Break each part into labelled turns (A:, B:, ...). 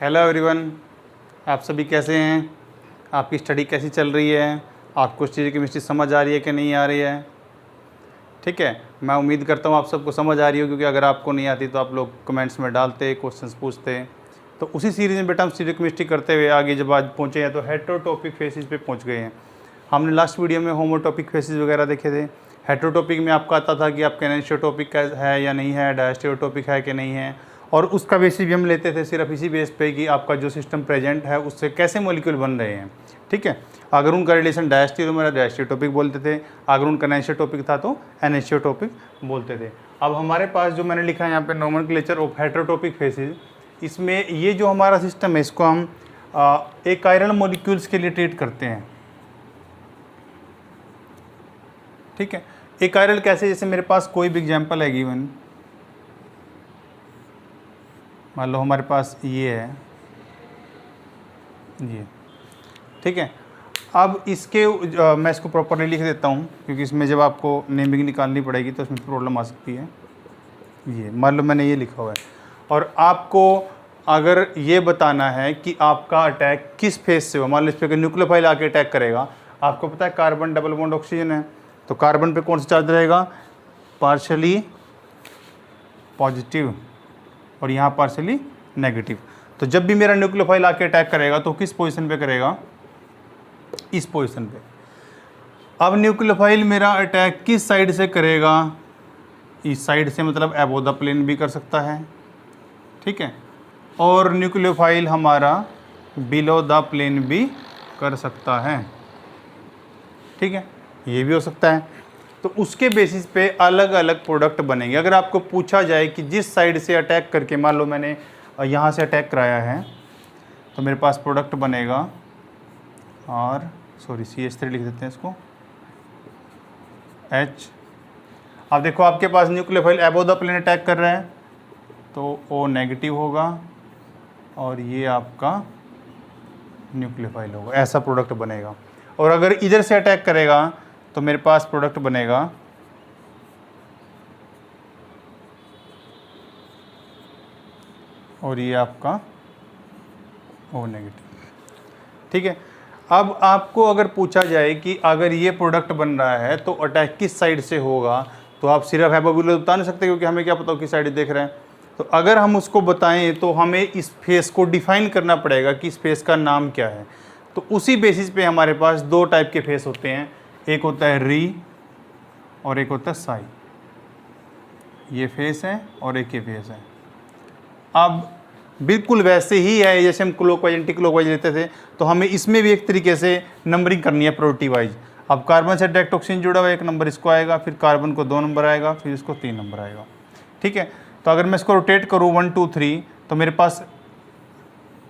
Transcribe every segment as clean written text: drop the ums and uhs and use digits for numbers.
A: Hello everyone, आप सभी कैसे हैं? आपकी स्टडी कैसी चल रही है? आपको स्टडी केमिस्ट्री समझ आ रही है कि नहीं आ रही है? ठीक है, मैं उम्मीद करता हूँ आप सबको समझ आ रही हो, क्योंकि अगर आपको नहीं आती तो आप लोग कमेंट्स में डालते, क्वेश्चंस पूछते। तो उसी सीरीज़ में बेटा हम स्टडी केमिस्ट्री करते हुए आगे जब आज पहुँचे हैं तो हेटेरोटॉपिक फेसिस पे पहुँच गए हैं। हमने लास्ट वीडियो में होमोटॉपिक फेसिस वगैरह देखे थे। हेटेरोटॉपिक में आपका आता था कि आपका एनिसोटॉपिक है या नहीं है, डायस्टेरोटॉपिक है कि नहीं है, और उसका बेसिस भी हम लेते थे सिर्फ इसी बेस पे कि आपका जो सिस्टम प्रेजेंट है उससे कैसे मॉलिक्यूल बन रहे हैं। ठीक है, अगर उनका रिलेशन डायस्टेरोटॉपिक बोलते थे, अगर उनका एनिसोटॉपिक था तो एनिसोटॉपिक बोलते थे। अब हमारे पास जो मैंने लिखा है यहाँ पे नोमेनक्लेचर ऑफ हेटेरोटॉपिक फेसिस, इसमें ये जो हमारा सिस्टम है इसको हम एक कायरल मॉलिक्यूल्स के लिए ट्रीट करते हैं। ठीक है, एक कायरल कैसे, जैसे मेरे पास कोई भी एग्जांपल है गिवन, मान लो हमारे पास ये है ये। ठीक है, अब इसके मैं इसको प्रॉपरली लिख देता हूँ, क्योंकि इसमें जब आपको नेमिंग निकालनी पड़ेगी तो इसमें प्रॉब्लम आ सकती है। ये मान लो मैंने ये लिखा हुआ है, और आपको अगर ये बताना है कि आपका अटैक किस फेज से हो, मान लो इस पर न्यूक्लियोफाइल आके अटैक करेगा, आपको पता है कार्बन डबल बॉन्ड ऑक्सीजन है, तो कार्बन पे कौन सा चार्ज रहेगा, पार्शियली पॉजिटिव, और यहाँ पार्शियली नेगेटिव। तो जब भी मेरा न्यूक्लियोफाइल आके अटैक करेगा तो किस पोजीशन पे करेगा, इस पोजीशन पे। अब न्यूक्लियोफाइल मेरा अटैक किस साइड से करेगा, इस साइड से, मतलब अबोव द प्लेन भी कर सकता है। ठीक है, और न्यूक्लियोफाइल हमारा बिलो द प्लेन भी कर सकता है। ठीक है, ये भी हो सकता है। तो उसके बेसिस पे अलग अलग प्रोडक्ट बनेंगे। अगर आपको पूछा जाए कि जिस साइड से अटैक करके, मान लो मैंने यहाँ से अटैक कराया है, तो मेरे पास प्रोडक्ट बनेगा, और CH3 लिख देते हैं इसको, H। अब देखो आपके पास nucleophile above the plane attack कर रहे हैं तो O नेगेटिव होगा, और ये आपका न्यूक्लियोफाइल होगा, ऐसा प्रोडक्ट बनेगा। और अगर इधर से अटैक करेगा तो मेरे पास प्रोडक्ट बनेगा और ये आपका O नेगेटिव। ठीक है, अब आपको अगर पूछा जाए कि अगर ये प्रोडक्ट बन रहा है तो अटैक किस साइड से होगा, तो आप सिर्फ हैबोबिलो बता नहीं सकते, क्योंकि हमें क्या पता हो किस साइड देख रहे हैं। तो अगर हम उसको बताएं तो हमें इस फेस को डिफाइन करना पड़ेगा कि इस फेस का नाम क्या है। तो उसी बेसिस पे हमारे पास दो टाइप के फेस होते हैं, एक होता है री और एक होता है साई। ये फेस है और एक ये फेस है। अब बिल्कुल वैसे ही है जैसे हम क्लॉकवाइज एंटी क्लॉकवाइज लेते थे, तो हमें इसमें भी एक तरीके से नंबरिंग करनी है प्रायोरिटी वाइज। अब कार्बन से डायरेक्ट ऑक्सीजन जुड़ा हुआ, 1 नंबर इसको आएगा, फिर कार्बन को 2 नंबर आएगा, फिर इसको 3 नंबर आएगा। ठीक है, तो अगर मैं इसको रोटेट करूँ 1 2 3, तो मेरे पास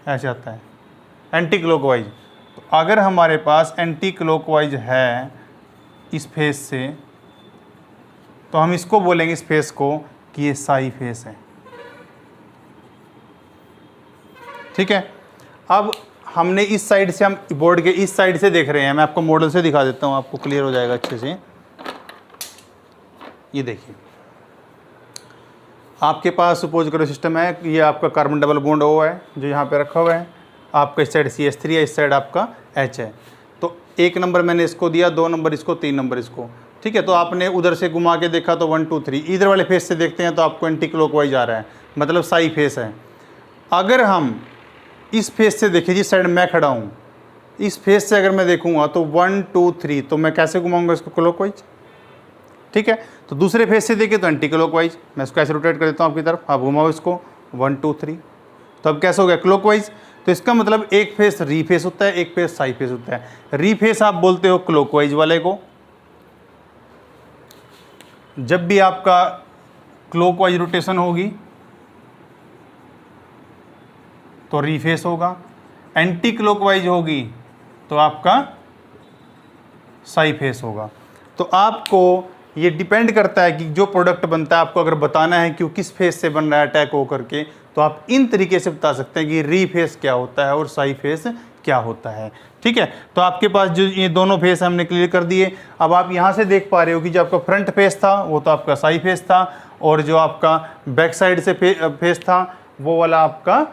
A: ऐसे आता है एंटी क्लॉकवाइज। तो अगर हमारे पास एंटी क्लॉकवाइज है इस फेस से, तो हम इसको बोलेंगे, इस फेस को, कि ये साई फेस है। ठीक है, अब हमने इस साइड से, हम बोर्ड के इस साइड से देख रहे हैं, मैं आपको मॉडल से दिखा देता हूँ, आपको क्लियर हो जाएगा अच्छे से। ये देखिए, आपके पास सपोज करो सिस्टम है, ये आपका कार्बन डबल बॉन्ड O है जो यहाँ पे रखा हुआ है, आपका इस साइड CH3 है, इस साइड आपका H है। तो 1 नंबर मैंने इसको दिया, 2 नंबर इसको, 3 नंबर इसको। ठीक है, तो आपने उधर से घुमा के देखा तो 1 2 3, इधर वाले फेस से देखते हैं तो आपको एंटी क्लॉकवाइज आ रहा है, मतलब साई फेस है। अगर हम इस फेस से देखें, जिस साइड मैं खड़ा हूँ, इस फेस से अगर मैं देखूंगा तो 1 2 3, तो मैं कैसे घुमाऊंगा इसको, क्लॉकवाइज। ठीक है, तो दूसरे फेस से देखें तो एंटी क्लॉकवाइज, मैं इसको ऐसे रोटेट कर देता हूँ आपकी तरफ, आप घुमाओ इसको 1 2 3, तो अब कैसे हो गया, क्लॉकवाइज। तो इसका मतलब एक फेस री फेस होता है, एक फेस साई फेस होता है। री फेस आप बोलते हो क्लॉकवाइज वाले को, जब भी आपका क्लॉकवाइज रोटेशन होगी तो री फेस होगा, एंटी क्लॉकवाइज होगी तो आपका साई फेस होगा। तो आपको ये डिपेंड करता है कि जो प्रोडक्ट बनता है, आपको अगर बताना है कि वो किस फेस से बन रहा है अटैक हो करके, तो आप इन तरीके से बता सकते हैं कि री फेस क्या होता है और साई फेस क्या होता है। ठीक है, तो आपके पास जो ये दोनों फेस हमने क्लियर कर दिए। अब आप यहाँ से देख पा रहे हो कि जो आपका फ्रंट फेस था वो तो आपका साई फेस था, और जो आपका बैक साइड से फेस था वो वाला आपका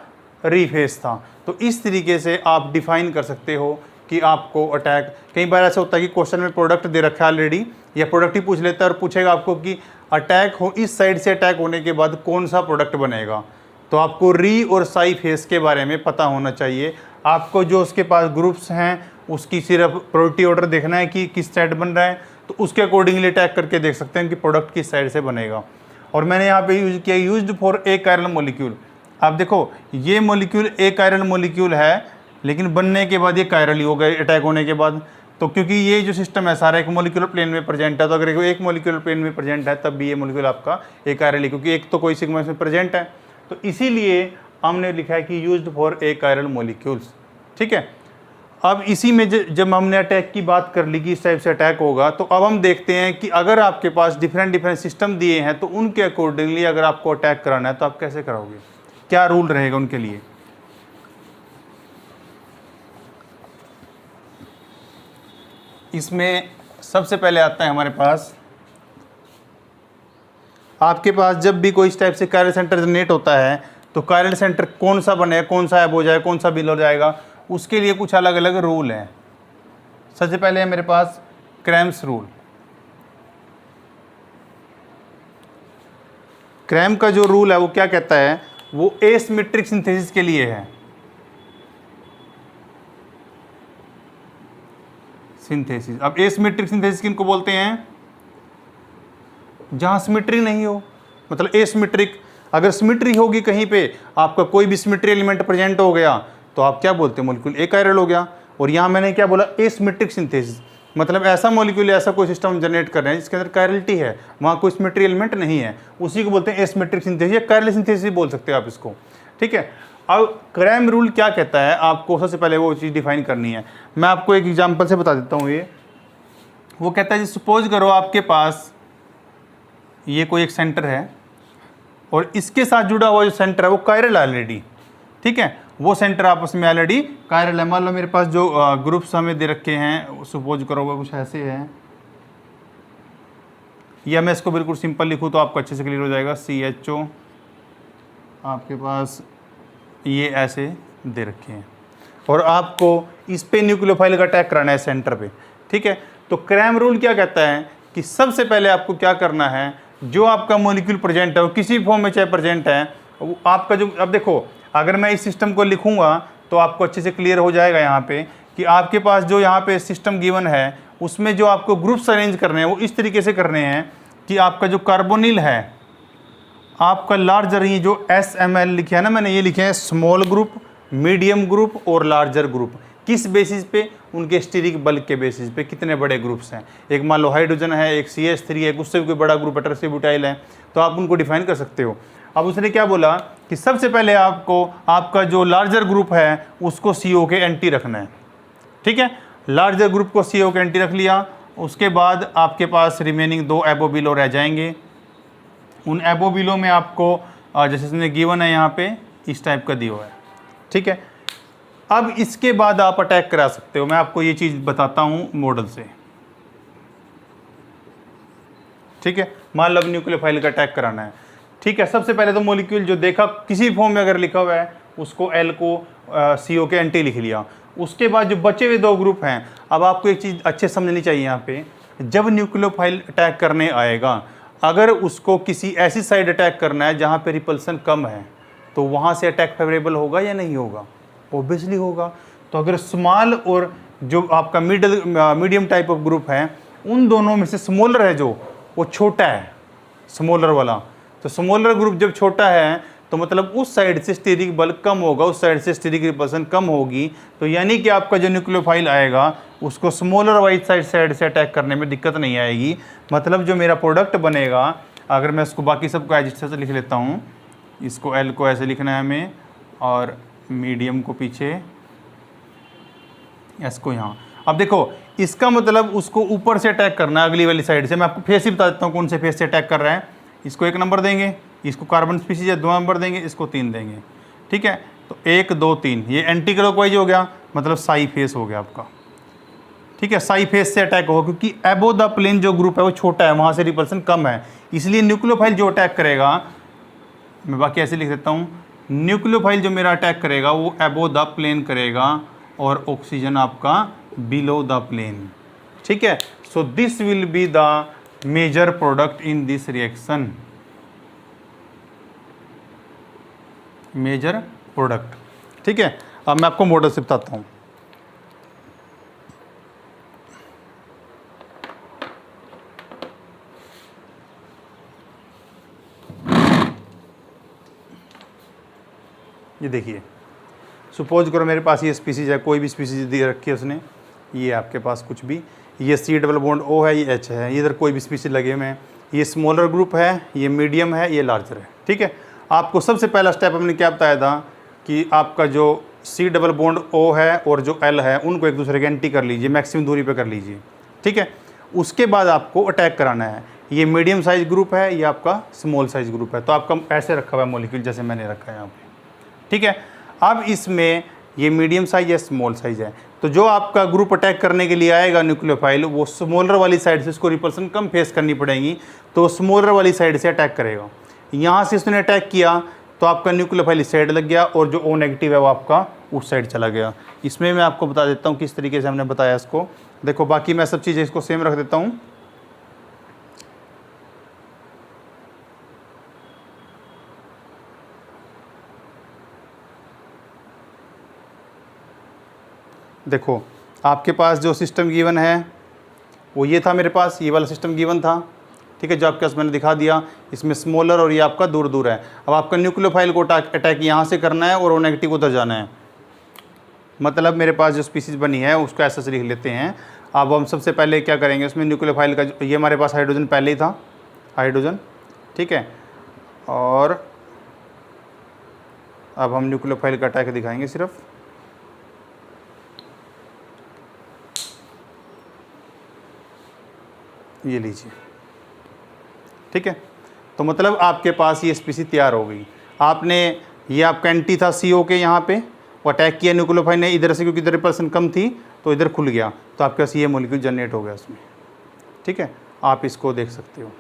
A: रीफेस था। तो इस तरीके से आप डिफाइन कर सकते हो कि आपको अटैक, कई बार ऐसा होता है कि क्वेश्चन में प्रोडक्ट दे रखा है ऑलरेडी, या प्रोडक्ट ही पूछ लेता है और पूछेगा आपको कि अटैक हो, इस साइड से अटैक होने के बाद कौन सा प्रोडक्ट बनेगा। तो आपको री और साई फेस के बारे में पता होना चाहिए। आपको जो उसके पास ग्रुप्स हैं उसकी सिर्फ प्रायोरिटी ऑर्डर देखना है कि किस साइड बन रहा है, तो उसके अकॉर्डिंगली अटैक करके देख सकते हैं कि प्रोडक्ट किस साइड से बनेगा। और मैंने यहाँ पे यूज किया used for a chiral molecule. आप देखो ये मॉलिक्यूल ए कायरल मॉलिक्यूल है, लेकिन बनने के बाद ये कायरल ही हो गए अटैक होने के बाद। तो क्योंकि ये जो सिस्टम है सारा एक मॉलिक्यूलर प्लेन में प्रेजेंट है, तो अगर एक मॉलिक्यूलर प्लेन में प्रेजेंट है तब भी ये मॉलिक्यूल आपका ए कायरल है, क्योंकि एक तो कोई सिग्मा में प्रेजेंट है। तो इसीलिए हमने लिखा है कि used for a chiral molecules. ठीक है, अब इसी में जब हमने अटैक की बात कर ली कि इस टाइप से अटैक होगा, तो अब हम देखते हैं कि अगर आपके पास डिफरेंट सिस्टम दिए हैं तो उनके अकॉर्डिंगली अगर आपको अटैक कराना है तो आप कैसे कराओगे, क्या रूल रहेगा उनके लिए। इसमें सबसे पहले आता है हमारे पास, आपके पास जब भी कोई इस टाइप से कायरल सेंटर जनरेट होता है तो कायरल सेंटर कौन सा बने, कौन सा एब हो जाए, कौन सा बिल हो जाएगा, उसके लिए कुछ अलग अलग रूल हैं। सबसे पहले है मेरे पास क्रैम्स रूल। क्रैम का जो रूल है वो क्या कहता है, वो एसिमेट्रिक सिंथेसिस के लिए है। सिंथेसिस, अब एसिमेट्रिक सिंथेसिस किनको बोलते हैं, जहां सिमेट्री नहीं हो, मतलब एसिमेट्रिक। अगर सिमेट्री होगी कहीं पे, आपका कोई भी सिमेट्री एलिमेंट प्रेजेंट हो गया तो आप क्या बोलते हैं, मॉलिक्यूल ए कायरल हो गया। और यहाँ मैंने क्या बोला, एसिमेट्रिक सिंथेसिस, मतलब ऐसा मॉलिक्यूल, ऐसा कोई सिस्टम जनरेट कर रहे हैं जिसके अंदर कायरलिटी है, वहाँ कोई सिमेट्री एलिमेंट नहीं है, उसी को बोलते हैं एसिमेट्रिक सिंथेसिस या कायरल सिंथेसिस बोल सकते हैं आप इसको। ठीक है, अब क्रैम रूल क्या कहता है, आपको सबसे पहले वो चीज़ डिफाइन करनी है। मैं आपको एक एग्जांपल से बता देता हूँ। ये वो कहता है, सपोज करो आपके पास ये कोई एक सेंटर है और इसके साथ जुड़ा हुआ जो सेंटर है वो कायरल ऑलरेडी। ठीक है, वो सेंटर आपस में ऑलरेडी कायरल है। मान लो मेरे पास जो ग्रुप्स हमें दे रखे हैं, सपोज करो कुछ ऐसे हैं, या मैं इसको बिल्कुल सिंपल लिखूँ तो आपको अच्छे से क्लियर हो जाएगा। CHO आपके पास ये ऐसे दे रखे हैं और आपको इस पे न्यूक्लियोफाइल का अटैक कराना है सेंटर पे। ठीक है, तो क्रैम रूल क्या कहता है कि सबसे पहले आपको क्या करना है, जो आपका मॉलिक्यूल प्रेजेंट है वो किसी फॉर्म में चाहे प्रेजेंट है, वो आपका जो, अब देखो अगर मैं इस सिस्टम को लिखूंगा तो आपको अच्छे से क्लियर हो जाएगा यहाँ पे कि आपके पास जो यहाँ पे सिस्टम गिवन है उसमें जो आपको ग्रुप्स अरेंज करने हैं वो इस तरीके से करने हैं कि आपका जो कार्बोनिल है आपका लार्जर, ही जो SML लिखे है ना मैंने, ये लिखे हैं स्मॉल ग्रुप, मीडियम ग्रुप और लार्जर ग्रुप। किस बेसिस पे, उनके स्टीरिक बल्क के बेसिस पे, कितने बड़े ग्रुप्स हैं। एक मान लो हाइड्रोजन है, एक CH3 है, उससे भी कोई बड़ा ग्रुप टेट्राब्यूटाइल है, तो आप उनको डिफाइन कर सकते हो। अब उसने क्या बोला कि सबसे पहले आपको आपका जो लार्जर ग्रुप है उसको CO के एंटी रखना है। ठीक है, लार्जर ग्रुप को CO के एंटी रख लिया, उसके बाद आपके पास रिमेनिंग 2 एबो बिलो रह जाएंगे। उन एबो बिलो में आपको जैसे इसने गिवन है यहाँ पे इस टाइप का दिया है। ठीक है, अब इसके बाद आप अटैक करा सकते हो। मैं आपको ये चीज़ बताता हूँ मॉडल से। ठीक है, मान लो न्यूक्लियोफाइल का अटैक कराना है। ठीक है, सबसे पहले तो मॉलिक्यूल जो देखा किसी फॉर्म में अगर लिखा हुआ है उसको L को CO के एंटी लिख लिया। उसके बाद जो बचे हुए 2 ग्रुप हैं, अब आपको एक चीज़ अच्छे समझनी चाहिए यहाँ पे, जब न्यूक्लियोफाइल अटैक करने आएगा, अगर उसको किसी ऐसी साइड अटैक करना है जहाँ पे रिपल्सन कम है तो वहाँ से अटैक फेवरेबल होगा या नहीं होगा, ऑब्वियसली होगा। तो अगर स्मॉल और जो आपका मीडियम टाइप ऑफ ग्रुप है, उन दोनों में से स्मॉलर है जो वो छोटा है, स्मॉलर वाला, तो स्मॉलर ग्रुप जब छोटा है तो मतलब उस साइड से स्टीरिक बल कम होगा, उस साइड से स्टीरिक रिपल्सन कम होगी। तो यानी कि आपका जो न्यूक्लियोफाइल आएगा उसको स्मॉलर वाइट साइड से अटैक करने में दिक्कत नहीं आएगी। मतलब जो मेरा प्रोडक्ट बनेगा, अगर मैं इसको बाकी सबको एज से लिख लेता हूँ, इसको L को ऐसे लिखना है हमें और मीडियम को पीछे, S को यहाँ। अब देखो इसका मतलब उसको ऊपर से अटैक करना है, अगली वाली साइड से। मैं आपको फेस ही बता देता हूँ कौन से फेस से अटैक कर रहा है। इसको 1 नंबर देंगे, इसको कार्बन स्पीशीज 2 नंबर देंगे, इसको 3 देंगे। ठीक है, तो 1 2 3 ये एंटी क्लॉकवाइज हो गया, मतलब साई फेस हो गया आपका। ठीक है, साई फेस से अटैक होगा क्योंकि एबो द प्लेन जो ग्रुप है वो छोटा है, वहाँ से रिपल्सन कम है, इसलिए न्यूक्लियोफाइल जो अटैक करेगा, मैं बाकी ऐसे लिख देता हूँ न्यूक्लियोफाइल जो मेरा अटैक करेगा वो अबो द प्लेन करेगा और ऑक्सीजन आपका बिलो द प्लेन। ठीक है, so this will be the major product in this reaction, major product. ठीक है, अब मैं आपको मॉडल से बताता हूँ। ये देखिए, सपोज करो मेरे पास ये स्पीसीज है, कोई भी स्पीसीज दे रखी है उसने, ये आपके पास कुछ भी, ये C डबल बॉन्ड O है, ये H है, ये इधर कोई भी स्पीसीज लगे हुए हैं, ये स्मॉलर ग्रुप है, ये मीडियम है, ये लार्जर है। ठीक है, आपको सबसे पहला स्टेप हमने क्या बताया था कि आपका जो C डबल बॉन्ड O है और जो L है उनको एक दूसरे के एंटी कर लीजिए, मैक्सिमम दूरी पे कर लीजिए। ठीक है, उसके बाद आपको अटैक कराना है। ये मीडियम साइज ग्रुप है, ये आपका स्मॉल साइज ग्रुप है, तो आपका ऐसे रखा हुआ है मॉलिक्यूल जैसे मैंने रखा है यहाँ पे। ठीक है, अब इसमें ये मीडियम साइज या स्मॉल साइज है, तो जो आपका ग्रुप अटैक करने के लिए आएगा न्यूक्लियोफाइल, वो स्मॉलर वाली साइड से उसको रिपल्सन कम फेस करनी पड़ेगी, तो स्मॉलर वाली साइड से अटैक करेगा। यहाँ से उसने अटैक किया तो आपका न्यूक्लियोफाइल इस साइड लग गया और जो O नेगेटिव है वो आपका उस साइड चला गया। इसमें मैं आपको बता देता हूँ किस तरीके से हमने बताया इसको। देखो, बाकी मैं सब चीज़ें इसको सेम रख देता हूँ। देखो, आपके पास जो सिस्टम गिवन है वो ये था, मेरे पास ये वाला सिस्टम गिवन था। ठीक है, जो आपके पास मैंने दिखा दिया, इसमें स्मॉलर और ये आपका दूर दूर है। अब आपका न्यूक्लियोफाइल को अटैक यहाँ से करना है और O नेगेटिव उधर जाना है। मतलब मेरे पास जो स्पीसीज बनी है उसको ऐसा से लिख लेते हैं। अब हम सबसे पहले क्या करेंगे, उसमें न्यूक्लियोफाइल का ये हमारे पास हाइड्रोजन पहले ही था, हाइड्रोजन। ठीक है, और अब हम न्यूक्लियोफाइल का अटैक दिखाएंगे सिर्फ। ये लीजिए। ठीक है, तो मतलब आपके पास ये स्पीसीज तैयार हो गई। आपने ये आपका एंटी था CO के, यहाँ पे वो अटैक किया न्यूक्लियोफाइल ने इधर से, क्योंकि इधर रिपल्सन कम थी तो इधर खुल गया, तो आपके पास ये मॉलिक्यूल जनरेट हो गया उसमें। ठीक है, आप इसको देख सकते हो।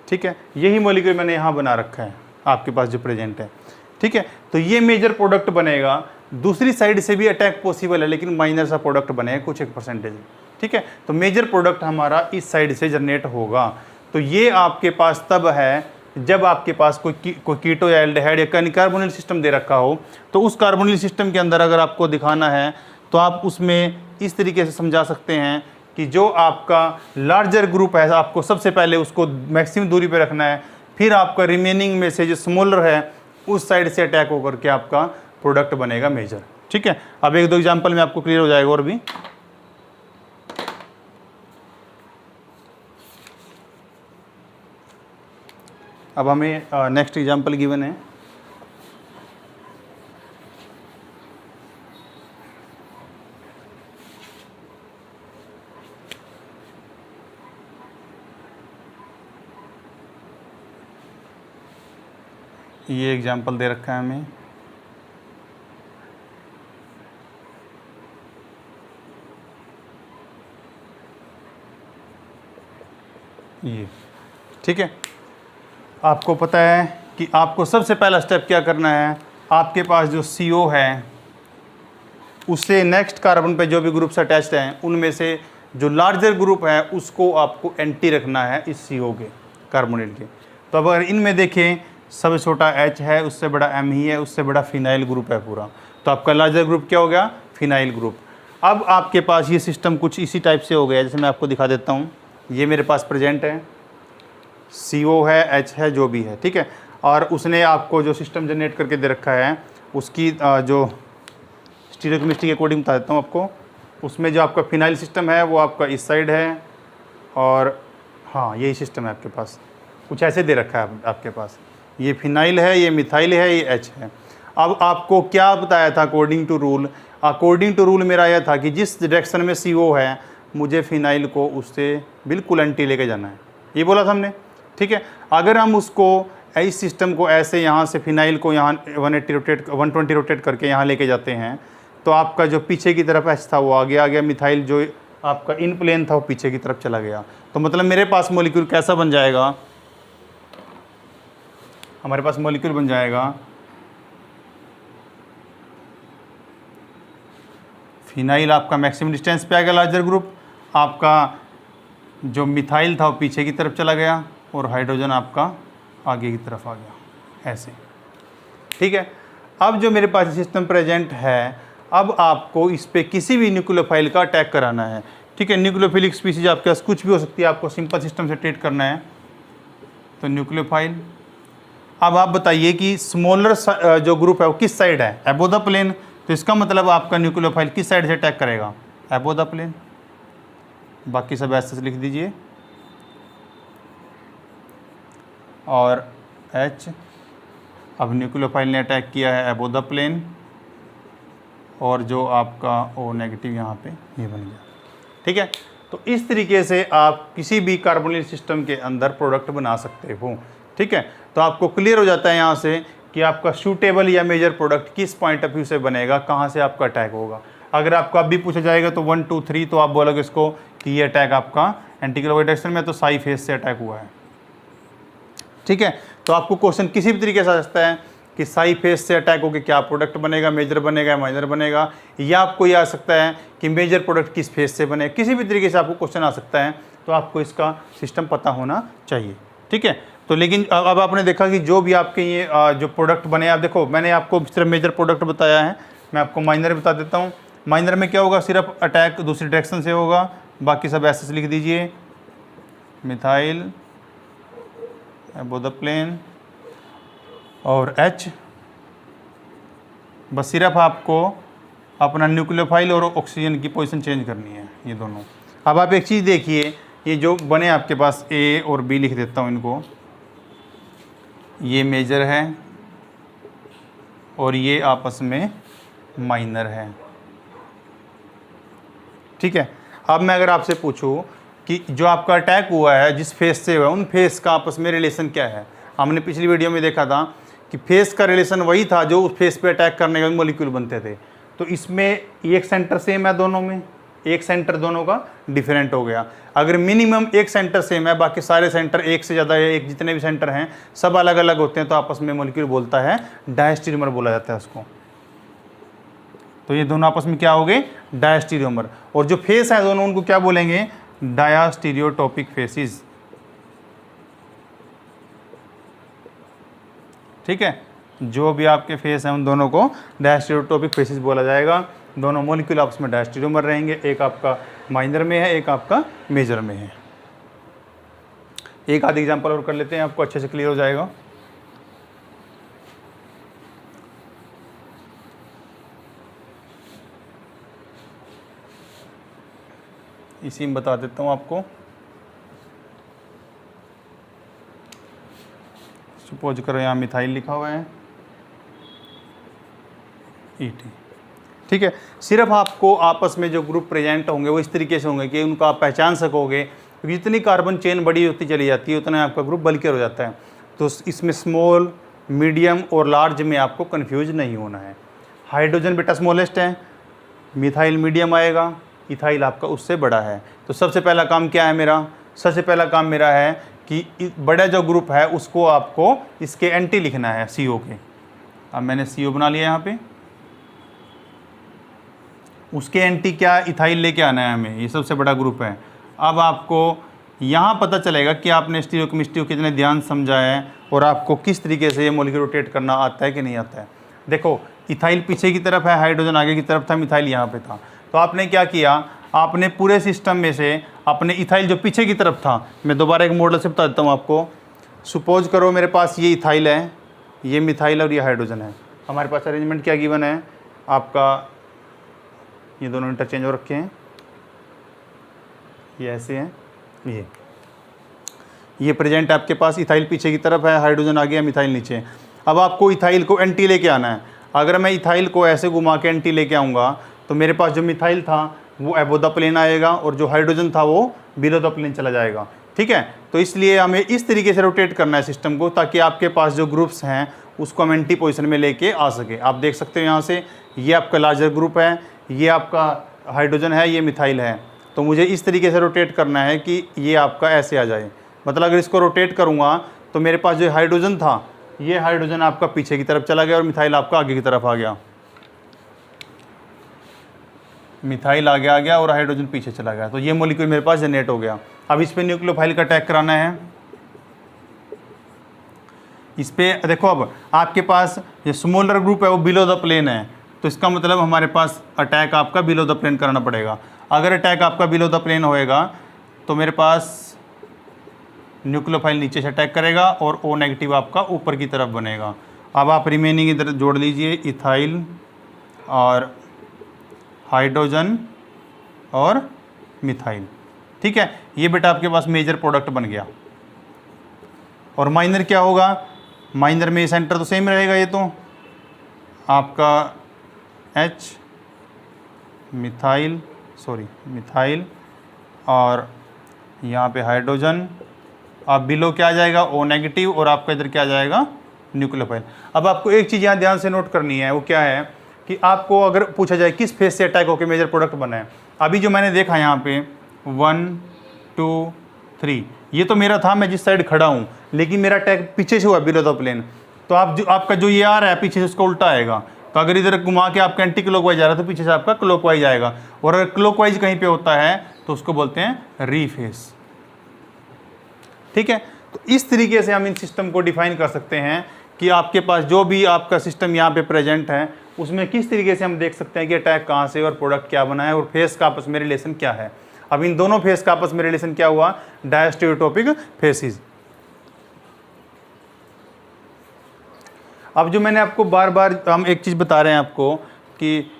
A: ठीक है, यही मॉलिक्यूल मैंने यहाँ बना रखा है आपके पास जो प्रेजेंट है। ठीक है, तो ये मेजर प्रोडक्ट बनेगा। दूसरी साइड से भी अटैक पॉसिबल है, लेकिन माइनर सा प्रोडक्ट बनेगा, कुछ 1%। ठीक है, तो मेजर प्रोडक्ट हमारा इस साइड से जनरेट होगा। तो ये आपके पास तब है जब आपके पास कोई कीटो या एल्डिहाइड या कार्बोनिल सिस्टम दे रखा हो। तो उस कार्बोनिल सिस्टम के अंदर अगर आपको दिखाना है तो आप उसमें इस तरीके से समझा सकते हैं कि जो आपका लार्जर ग्रुप है, आपको सबसे पहले उसको मैक्सिमम दूरी पे रखना है, फिर आपका रिमेनिंग में से जो स्मॉलर है उस साइड से अटैक होकर के आपका प्रोडक्ट बनेगा मेजर। ठीक है, अब एक दो एग्जाम्पल में आपको क्लियर हो जाएगा। और भी अब हमें नेक्स्ट एग्जाम्पल गिवन है। ये एग्जाम्पल दे रखा है हमें। ये ठीक है, आपको पता है कि आपको सबसे पहला स्टेप क्या करना है। आपके पास जो CO है उससे नेक्स्ट कार्बन पे जो भी ग्रुप्स अटैच्ड हैं उनमें से जो लार्जर ग्रुप है उसको आपको एंटी रखना है इस CO के, कार्बोनिल के। तो अब अगर इनमें देखें, सबसे छोटा H है, उससे बड़ा M ही है, उससे बड़ा फिनाइल ग्रुप है पूरा, तो आपका लार्जर ग्रुप क्या हो गया, फिनाइल ग्रुप। अब आपके पास ये सिस्टम कुछ इसी टाइप से हो गया, जैसे मैं आपको दिखा देता हूँ। ये मेरे पास प्रेजेंट है, CO है, H है, जो भी है। ठीक है, और उसने आपको जो सिस्टम जनरेट करके दे रखा है उसकी जो स्टीरियोकेमिस्ट्री के अकॉर्डिंग बता देता हूँ आपको। उसमें जो आपका फिनाइल सिस्टम है वो आपका इस साइड है, और हाँ यही सिस्टम है आपके पास, कुछ ऐसे दे रखा है आपके पास। ये फिनाइल है, ये मिथाइल है, ये H है। अब आपको क्या बताया था according to rule? According to rule मेरा यह था कि जिस डायरेक्शन में CO है मुझे फिनाइल को उससे बिल्कुल एंटी लेके जाना है, ये बोला था हमने। ठीक है, अगर हम उसको इस सिस्टम को ऐसे यहाँ से फिनाइल को यहाँ 120 रोटेट करके यहाँ लेके जाते हैं तो आपका जो पीछे की तरफ H था वो आगे आ गया, मिथाइल जो आपका इन प्लेन था वो पीछे की तरफ चला गया। तो मतलब मेरे पास मॉलिक्यूल कैसा बन जाएगा, हमारे पास मॉलिक्यूल बन जाएगा फिनाइल, आपका मैक्सिमम डिस्टेंस पे आ गया लार्जर ग्रुप, आपका जो मिथाइल था वो पीछे की तरफ चला गया और हाइड्रोजन आपका आगे की तरफ आ गया, ऐसे। ठीक है, अब जो मेरे पास सिस्टम प्रेजेंट है, अब आपको इस पे किसी भी न्यूक्लियोफाइल का अटैक कराना है। ठीक है, न्यूक्लियोफिलिक स्पीसीज आपके पास कुछ भी हो सकती है, आपको सिंपल सिस्टम से ट्रीट करना है, तो न्यूक्लियोफाइल। अब आप बताइए कि स्मॉलर जो ग्रुप है वो किस साइड है, अबो द प्लेन, तो इसका मतलब आपका न्यूक्लियोफाइल किस साइड से अटैक करेगा, अबो द प्लेन। बाकी सब ऐसे लिख दीजिए, और H, अब न्यूक्लियोफाइल ने अटैक किया है अबो द प्लेन, और जो आपका O नेगेटिव यहाँ पे ये बन गया। ठीक है, तो इस तरीके से आप किसी भी कार्बोनिल सिस्टम के अंदर प्रोडक्ट बना सकते हो। ठीक है, तो आपको क्लियर हो जाता है यहाँ से कि आपका सूटेबल या मेजर प्रोडक्ट किस पॉइंट ऑफ व्यू से बनेगा, कहाँ से आपका अटैक होगा। अगर आपको अब भी पूछा जाएगा तो 1 2 3, तो आप बोलोगे इसको कि ये अटैक आपका एंटीक्लॉकवाइज डायरेक्शन में तो साई फेस से अटैक हुआ है। ठीक है, तो आपको क्वेश्चन किसी भी तरीके से आ सकता है कि साई फेस से अटैक होकर क्या प्रोडक्ट बनेगा, मेजर बनेगा, माइनर बनेगा, या आपको ये आ सकता है कि मेजर प्रोडक्ट किस फेस से बने, किसी भी तरीके से आपको क्वेश्चन आ सकता है, तो आपको इसका सिस्टम पता होना चाहिए। ठीक है, तो लेकिन अब आपने देखा कि जो भी आपके ये जो प्रोडक्ट बने, आप देखो मैंने आपको सिर्फ मेजर प्रोडक्ट बताया है, मैं आपको माइनर बता देता हूँ। माइनर में क्या होगा, सिर्फ अटैक दूसरी डायरेक्शन से होगा, बाकी सब ऐसे लिख दीजिए, मिथाइल अबो द प्लेन और H, बस सिर्फ आपको अपना न्यूक्लियोफाइल और ऑक्सीजन की पोजीशन चेंज करनी है, ये दोनों। अब आप एक चीज़ देखिए, ये जो बने आपके पास A और B, लिख देता हूँ इनको, ये मेजर है और ये आपस में माइनर है। ठीक है, अब मैं अगर आपसे पूछूं कि जो आपका अटैक हुआ है जिस फेस से हुआ है, उन फेस का आपस में रिलेशन क्या है। हमने पिछली वीडियो में देखा था कि फेस का रिलेशन वही था जो उस फेस पे अटैक करने के बाद मॉलिक्यूल बनते थे। तो इसमें एक सेंटर सेम है दोनों में, एक सेंटर दोनों का डिफरेंट हो गया। अगर मिनिमम एक सेंटर सेम है, बाकी सारे सेंटर एक से ज़्यादा है, एक जितने भी सेंटर हैं सब अलग अलग होते हैं, तो आपस में मॉलिक्यूल बोलता है डायस्टेरियोमर बोला जाता है उसको। तो ये दोनों आपस में क्या हो गए, डायस्टेरियोमर। और जो फेस है दोनों, उनको क्या बोलेंगे, डायास्टीरियोटोपिक फेसिस। ठीक है, जो भी आपके फेस हैं उन दोनों को डायस्टीरियोटोपिक फेसिस बोला जाएगा। दोनों मॉलिक्यूल आपस में डायस्टेरियोमर रहेंगे, एक आपका माइनर में है, एक आपका मेजर में है। एक आध एग्जांपल और कर लेते हैं, आपको अच्छे से क्लियर हो जाएगा। इसी में बता देता हूँ आपको। सपोज करो यहाँ मिथाइल लिखा हुआ है, ET। ठीक है, सिर्फ आपको आपस में जो ग्रुप प्रेजेंट होंगे वो इस तरीके से होंगे कि उनको आप पहचान सकोगे, क्योंकि जितनी कार्बन चेन बड़ी होती चली जाती है उतना आपका ग्रुप बल्कियर हो जाता है। तो इसमें स्मॉल, मीडियम और लार्ज में आपको कन्फ्यूज नहीं होना है। हाइड्रोजन बेटा स्मॉलेस्ट है, मिथाइल मीडियम आएगा, इथाइल आपका उससे बड़ा है। तो सबसे पहला काम क्या है मेरा, सबसे पहला काम मेरा है कि बड़ा जो ग्रुप है उसको आपको इसके एंटी लिखना है, CO के। अब मैंने CO बना लिया यहाँ पे, उसके एंटी क्या, इथाइल लेके आना है हमें, ये सबसे बड़ा ग्रुप है। अब आपको यहाँ पता चलेगा कि आपने स्टीरियोकेमिस्ट्री को कितने ध्यान समझा है और आपको किस तरीके से ये मॉलिक्यूल रोटेट करना आता है कि नहीं आता है। देखो इथाइल पीछे की तरफ है, हाइड्रोजन आगे की तरफ था, मिथाइल यहाँ पे था। तो आपने क्या किया, आपने पूरे सिस्टम में से अपने इथाइल जो पीछे की तरफ था, मैं दोबारा एक मॉडल से बता देता हूँ आपको। सपोज करो मेरे पास ये इथाइल है, ये मिथाइल और ये हाइड्रोजन है। हमारे पास अरेंजमेंट क्या गिवन है आपका, ये दोनों इंटरचेंज हो रखे हैं, ये ऐसे हैं, ये प्रेजेंट आपके पास। इथाइल पीछे की तरफ है, हाइड्रोजन आगे है, मिथाइल नीचे। अब आपको इथाइल को एंटी लेके आना है। अगर मैं इथाइल को ऐसे घुमा के एंटी लेके आऊँगा तो मेरे पास जो मिथाइल था वो एबो द प्लेन आएगा और जो हाइड्रोजन था वो बिलो द प्लेन चला जाएगा। ठीक है, तो इसलिए हमें इस तरीके से रोटेट करना है सिस्टम को, ताकि आपके पास जो ग्रुप्स हैं उसको हम एंटी पोजिशन में लेके आ सके। आप देख सकते हो यहाँ से, ये आपका लार्जर ग्रुप है, ये आपका हाइड्रोजन है, ये मिथाइल है। तो मुझे इस तरीके से रोटेट करना है कि ये आपका ऐसे आ जाए। मतलब अगर इसको रोटेट करूँगा तो मेरे पास जो हाइड्रोजन था ये हाइड्रोजन आपका पीछे की तरफ चला गया और मिथाइल आपका आगे की तरफ आ गया, मिथाइल आगे आ गया और हाइड्रोजन पीछे चला गया। तो ये मॉलिक्यूल मेरे पास जनरेट हो गया। अब इस पे न्यूक्लियोफाइल का अटैक कराना है। इस पे देखो, अब आपके पास ये स्मॉलर ग्रुप है वो बिलो द प्लेन है, तो इसका मतलब हमारे पास अटैक आपका बिलो द प्लेन करना पड़ेगा। अगर अटैक आपका बिलो द प्लेन होएगा तो मेरे पास न्यूक्लियोफाइल नीचे से अटैक करेगा और O नेगेटिव आपका ऊपर की तरफ बनेगा। अब आप रिमेनिंग इधर जोड़ लीजिए, इथाइल और हाइड्रोजन और मिथाइल। ठीक है, ये बेटा आपके पास मेजर प्रोडक्ट बन गया। और माइनर क्या होगा? माइनर में सेंटर तो सेम रहेगा, ये तो आपका H मिथाइल और यहाँ पे हाइड्रोजन। अब बिलो क्या आ जाएगा? O नेगेटिव और आपका इधर क्या आ जाएगा? न्यूक्लियोफाइल। अब आपको एक चीज़ यहाँ ध्यान से नोट करनी है, वो क्या है कि आपको अगर पूछा जाए किस फेज से अटैक होकर मेजर प्रोडक्ट बना है, अभी जो मैंने देखा यहाँ पे 1 2 3, ये तो मेरा था, मैं जिस साइड खड़ा हूँ, लेकिन मेरा अटैक पीछे से हुआ बिलो द प्लेन। तो आप जो आपका जो ये आ रहा है पीछे से उसका उल्टा आएगा। तो अगर इधर घुमा के आपका एंटी क्लॉकवाइज जा रहा है तो पीछे से आपका क्लॉकवाइज आएगा। और अगर क्लॉकवाइज कहीं पे होता है तो उसको बोलते हैं रीफेस। ठीक है, तो इस तरीके से हम इन सिस्टम को डिफाइन कर सकते हैं कि आपके पास जो भी आपका सिस्टम यहाँ पे प्रेजेंट है उसमें किस तरीके से हम देख सकते हैं कि अटैक कहाँ से और प्रोडक्ट क्या बना है और फेस का आपस में रिलेशन क्या है। अब इन दोनों फेस का आपस में रिलेशन क्या हुआ? डायस्टेरियोटोपिक फेसिस। अब जो मैंने आपको बार बार हम एक चीज़ बता रहे हैं आपको कि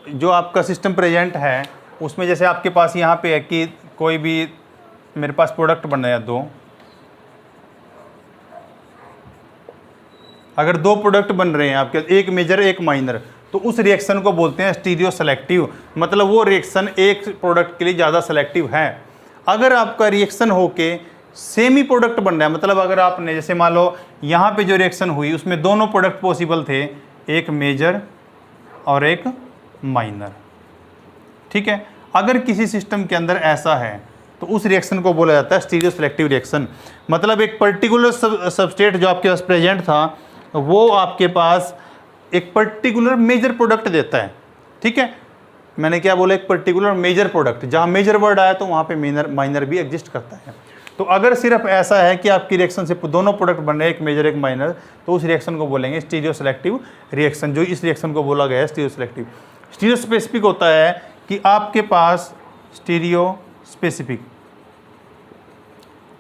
A: जो आपका सिस्टम प्रेजेंट है उसमें जैसे आपके पास यहाँ पे है कि कोई भी मेरे पास प्रोडक्ट बन रहा है दो, अगर दो प्रोडक्ट बन रहे हैं आपके, एक मेजर एक माइनर, तो उस रिएक्शन को बोलते हैं स्टीरियो सेलेक्टिव। मतलब वो रिएक्शन एक प्रोडक्ट के लिए ज़्यादा सेलेक्टिव है। अगर आपका रिएक्शन होके सेम ही प्रोडक्ट बन रहा है, मतलब अगर आपने जैसे मान लो यहाँ पे जो रिएक्शन हुई उसमें दोनों प्रोडक्ट पॉसिबल थे, एक मेजर और एक माइनर। ठीक है, अगर किसी सिस्टम के अंदर ऐसा है तो उस रिएक्शन को बोला जाता है स्टीरियो सेलेक्टिव रिएक्शन। मतलब एक पर्टिकुलर सबस्टेट जो आपके पास प्रेजेंट था वो आपके पास एक पर्टिकुलर मेजर प्रोडक्ट देता है। ठीक है, मैंने क्या बोला? एक पर्टिकुलर मेजर प्रोडक्ट। जहाँ मेजर वर्ड आया तो वहाँ पे माइनर भी एग्जिस्ट करता है। तो अगर सिर्फ ऐसा है कि आपकी रिएक्शन से दोनों प्रोडक्ट बन रहे हैं, एक मेजर एक माइनर, तो उस रिएक्शन को बोलेंगे स्टीरियो सेलेक्टिव रिएक्शन। जो इस रिएक्शन को बोला गया है स्टीरियो सेलेक्टिव। स्टीरियो स्पेसिफिक होता है कि आपके पास स्टीरियो स्पेसिफिक,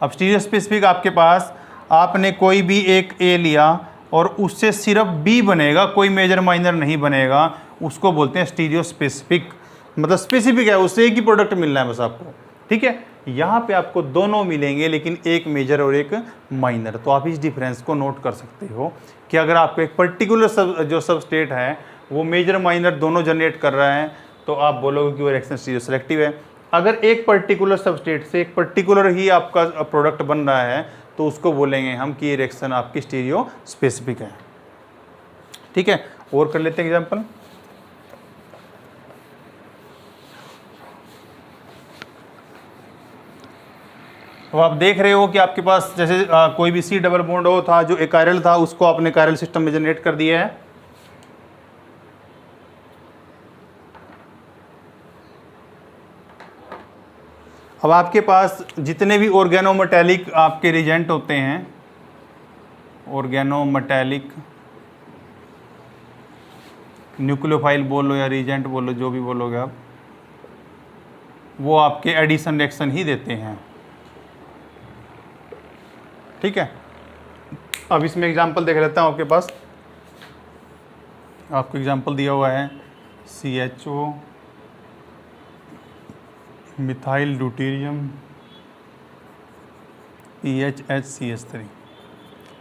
A: अब स्टीरियो स्पेसिफिक आपके पास आपने कोई भी एक ए लिया और उससे सिर्फ बी बनेगा, कोई मेजर माइनर नहीं बनेगा, उसको बोलते हैं स्टीरियो स्पेसिफिक। मतलब स्पेसिफिक है, उससे एक ही प्रोडक्ट मिलना है बस आपको। ठीक है, यहाँ पे आपको दोनों मिलेंगे लेकिन एक मेजर और एक माइनर। तो आप इस डिफरेंस को नोट कर सकते हो कि अगर आपको एक पर्टिकुलर जो सबस्टेट है वो मेजर माइनर दोनों जनरेट कर रहा है तो आप बोलोगे कि वो रिएक्शन स्टीरियो सेलेक्टिव है। अगर एक पर्टिकुलर सबस्टेट से एक पर्टिकुलर ही आपका प्रोडक्ट बन रहा है तो उसको बोलेंगे हम कि ये रिएक्शन आपकी स्टीरियो स्पेसिफिक है। ठीक है, और कर लेते हैं एग्जांपल। तो आप देख रहे हो कि आपके पास जैसे कोई भी सी डबल बॉन्ड हो था जो एक कायरल था, उसको आपने कायरल सिस्टम में जनरेट कर दिया है। अब आपके पास जितने भी ऑर्गेनोमेटेलिक आपके रिजेंट होते हैं, ऑर्गेनोमेटेलिक न्यूक्लियोफाइल बोलो या रिजेंट बोलो, जो भी बोलोगे आप, वो आपके एडिशन रिएक्शन ही देते हैं। ठीक है, अब इसमें एग्जांपल देख लेता हूँ। आपके पास आपको एग्जांपल दिया हुआ है CHO मिथाइल ड्यूटेरियम EHHCH3।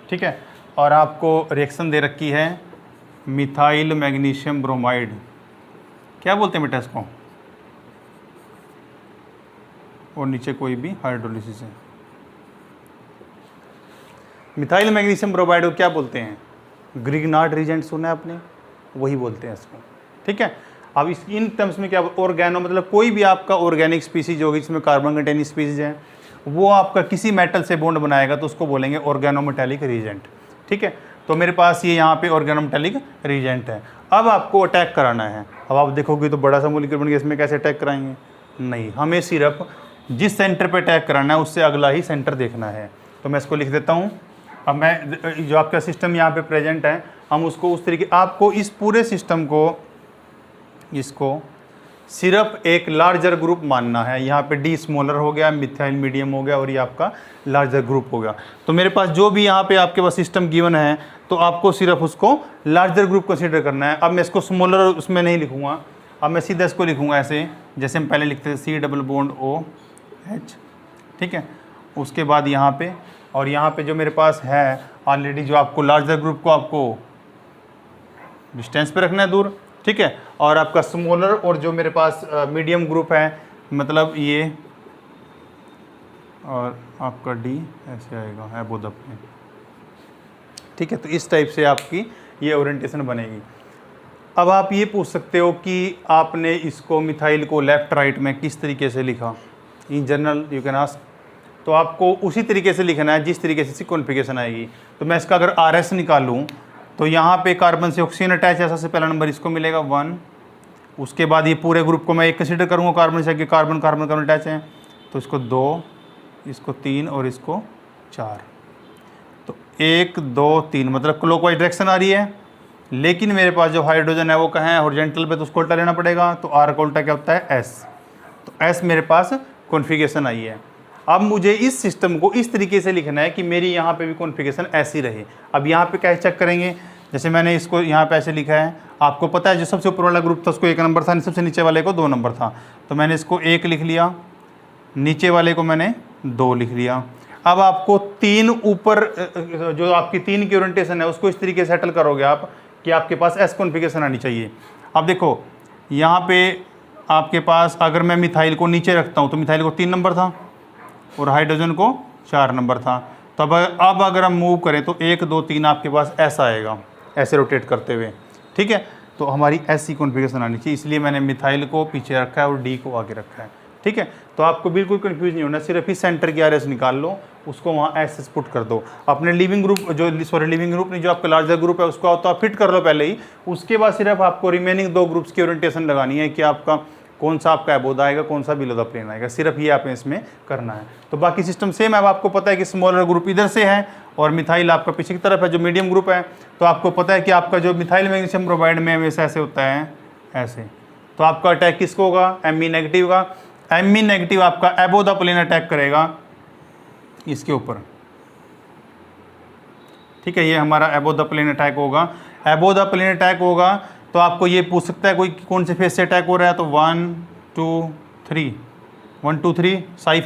A: ठीक है, और आपको रिएक्शन दे रखी है मिथाइल मैग्नीशियम ब्रोमाइड। क्या बोलते हैं बेटा इसको? और नीचे कोई भी हाइड्रोलिसिस है। मिथाइल मैग्नीशियम ब्रोमाइड को क्या बोलते हैं? ग्रिग्नार्ड रिजेंट सुना है आपने? वही बोलते हैं इसको। ठीक है, अब इस इन टर्म्स में क्या, ऑर्गेनो मतलब कोई भी आपका ऑर्गेनिक स्पीसीज होगी जिसमें कार्बन कंटेनिंग स्पीसीज है, वो आपका किसी मेटल से बॉन्ड बनाएगा तो उसको बोलेंगे ऑर्गेनोमेटेलिक रिजेंट। ठीक है, तो मेरे पास ये यहाँ पे ऑर्गेनोमेटालिक रीजेंट है। अब आपको अटैक कराना है। अब आप देखोगे तो बड़ा सा मॉलिक्यूल बन गया, इसमें कैसे अटैक कराएंगे? नहीं, हमें सिर्फ जिस सेंटर पे अटैक कराना है उससे अगला ही सेंटर देखना है। तो मैं इसको लिख देता हूँ। अब मैं जो आपका सिस्टम यहाँ पे प्रेजेंट है, हम उसको उस तरीके, आपको इस पूरे सिस्टम को, इसको सिर्फ एक लार्जर ग्रुप मानना है। यहाँ पे डी स्मॉलर हो गया, मिथाइल मीडियम हो गया और ये आपका लार्जर ग्रुप हो गया। तो मेरे पास जो भी यहाँ पे आपके पास सिस्टम गिवन है तो आपको सिर्फ उसको लार्जर ग्रुप कंसीडर करना है। अब मैं इसको स्मॉलर उसमें नहीं लिखूँगा, अब मैं सीधा इसको लिखूँगा ऐसे जैसे हम पहले लिखते थे, C double bond O H, ठीक है। उसके बाद यहाँ पे, और यहाँ पे जो मेरे पास है ऑलरेडी, जो आपको लार्जर ग्रुप को आपको डिस्टेंस पे रखना है दूर, ठीक है। और आपका स्मॉलर और जो मेरे पास मीडियम ग्रुप है, मतलब ये, और आपका डी ऐसे आएगा है बोध अपने, ठीक है। तो इस टाइप से आपकी ये ओरिएंटेशन बनेगी। अब आप ये पूछ सकते हो कि आपने इसको मिथाइल को लेफ्ट राइट में किस तरीके से लिखा, in general you can ask. तो आपको उसी तरीके से लिखना है जिस तरीके से इसकी कॉन्फ़िगरेशन आएगी। तो मैं इसका अगर आर एस निकालूँ तो यहाँ पे कार्बन से ऑक्सीजन अटैच है, सबसे पहला नंबर इसको मिलेगा 1। उसके बाद ये पूरे ग्रुप को मैं एक कंसीडर करूँगा, कार्बन से, कार्बन कार्बन कार्बन अटैच है, तो इसको 2, इसको 3 और इसको 4। तो 1 2 3 मतलब क्लॉकवाइज डायरेक्शन आ रही है। लेकिन मेरे पास जो हाइड्रोजन है वो कहाँ है? हॉरिजॉन्टल पे, तो उसको उल्टा लेना पड़ेगा। तो आर का उल्टा क्या होता है? एस। तो एस मेरे पास कॉन्फ़िगरेशन आई है। अब मुझे इस सिस्टम को इस तरीके से लिखना है कि मेरी यहाँ पे भी कॉन्फ़िगरेशन ऐसी रहे। अब यहाँ पे क्या चेक करेंगे, जैसे मैंने इसको यहाँ पे ऐसे लिखा है, आपको पता है जो सबसे ऊपर वाला ग्रुप था उसको 1 नंबर था, सबसे नीचे वाले को 2 नंबर था। तो मैंने इसको 1 लिख लिया, नीचे वाले को मैंने 2 लिख लिया। अब आपको 3 ऊपर जो आपकी 3 की ओरिएंटेशन है उसको इस तरीके से सेटल करोगे आप कि आपके पास एस कॉन्फ़िगरेशन आनी चाहिए। अब देखो यहाँ पे आपके पास अगर मैं मिथाइल को नीचे रखता हूँ तो मिथाइल को 3 नंबर था और हाइड्रोजन को 4 नंबर था। तब अब अगर हम मूव करें तो 1 2 3 आपके पास ऐसा आएगा, ऐसे रोटेट करते हुए, ठीक है। तो हमारी ऐसी कॉन्फ़िगरेशन आनी चाहिए, इसलिए मैंने मिथाइल को पीछे रखा है और डी को आगे रखा है, ठीक है। तो आपको बिल्कुल कंफ्यूज नहीं होना, सिर्फ इस सेंटर की आरएस निकाल लो, उसको वहाँ एस पुट कर दो। अपने लिविंग ग्रुप लिविंग ग्रुप नहीं, जो आपका लार्जर ग्रुप है उसको तो आप फिट कर लो पहले ही। उसके बाद सिर्फ आपको रिमेनिंग 2 ग्रुप्स की ओरिएंटेशन लगानी है कि आपका कौन सा आपका एबोव आएगा, कौन सा बिलो द प्लेन आएगा, सिर्फ ये आपने इसमें करना है। तो बाकी सिस्टम सेम है। अब आपको पता है कि स्मॉलर ग्रुप इधर से है और मिथाइल आपका पीछे की तरफ है जो मीडियम ग्रुप है। तो आपको पता है कि आपका जो मिथाइल मैग्नीशियम ब्रोमाइड में हमेशा ऐसे होता है, ऐसे। तो आपका अटैक किसको होगा? Me नेगेटिव का। Me नेगेटिव आपका एबोव द प्लेन अटैक करेगा इसके ऊपर, ठीक है। ये हमारा एबोव द प्लेन अटैक होगा। एबोव द प्लेन अटैक होगा तो आपको ये पूछ सकता है कोई कौन से फेस से अटैक हो रहा है, तो 1 2 3 1 2 3 साई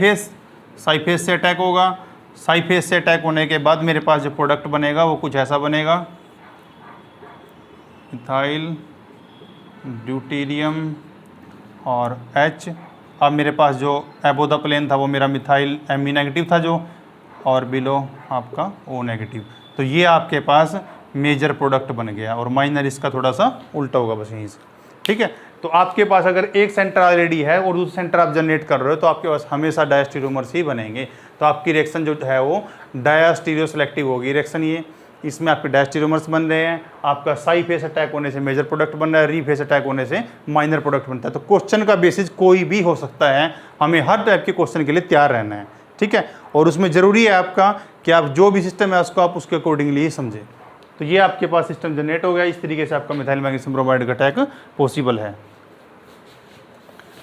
A: फेस से अटैक होगा। साई फेस से अटैक होने के बाद मेरे पास जो प्रोडक्ट बनेगा वो कुछ ऐसा बनेगा, मिथाइल ड्यूटेरियम और H। अब मेरे पास जो एबोव द प्लेन था वो मेरा मिथाइल Me नेगेटिव था जो, और बिलो आपका O नेगेटिव। तो ये आपके पास मेजर प्रोडक्ट बन गया और माइनर इसका थोड़ा सा उल्टा होगा बस यहीं से, ठीक है। तो आपके पास अगर एक सेंटर ऑलरेडी है और दूसरा सेंटर आप जनरेट कर रहे हो तो आपके पास हमेशा डायस्टीरियोमर्स ही बनेंगे। तो आपकी रिएक्शन जो है वो डायस्टीरियो सेलेक्टिव होगी रिएक्शन। ये इसमें आपके डायस्टीरियोमर्स बन रहे हैं। आपका साई फेस अटैक होने से मेजर प्रोडक्ट बन रहा है, री फेस अटैक होने से माइनर प्रोडक्ट बनता है। तो क्वेश्चन का बेसिस कोई भी हो सकता है, हमें हर टाइप के क्वेश्चन के लिए तैयार रहना है, ठीक है। और उसमें ज़रूरी है आपका कि आप जो भी सिस्टम है उसको आप उसके अकॉर्डिंगली ही समझें। तो ये आपके पास सिस्टम जनरेट हो गया। इस तरीके से आपका मिथाइल मैग्नीशियम ब्रोमाइड का अटैक पॉसिबल है।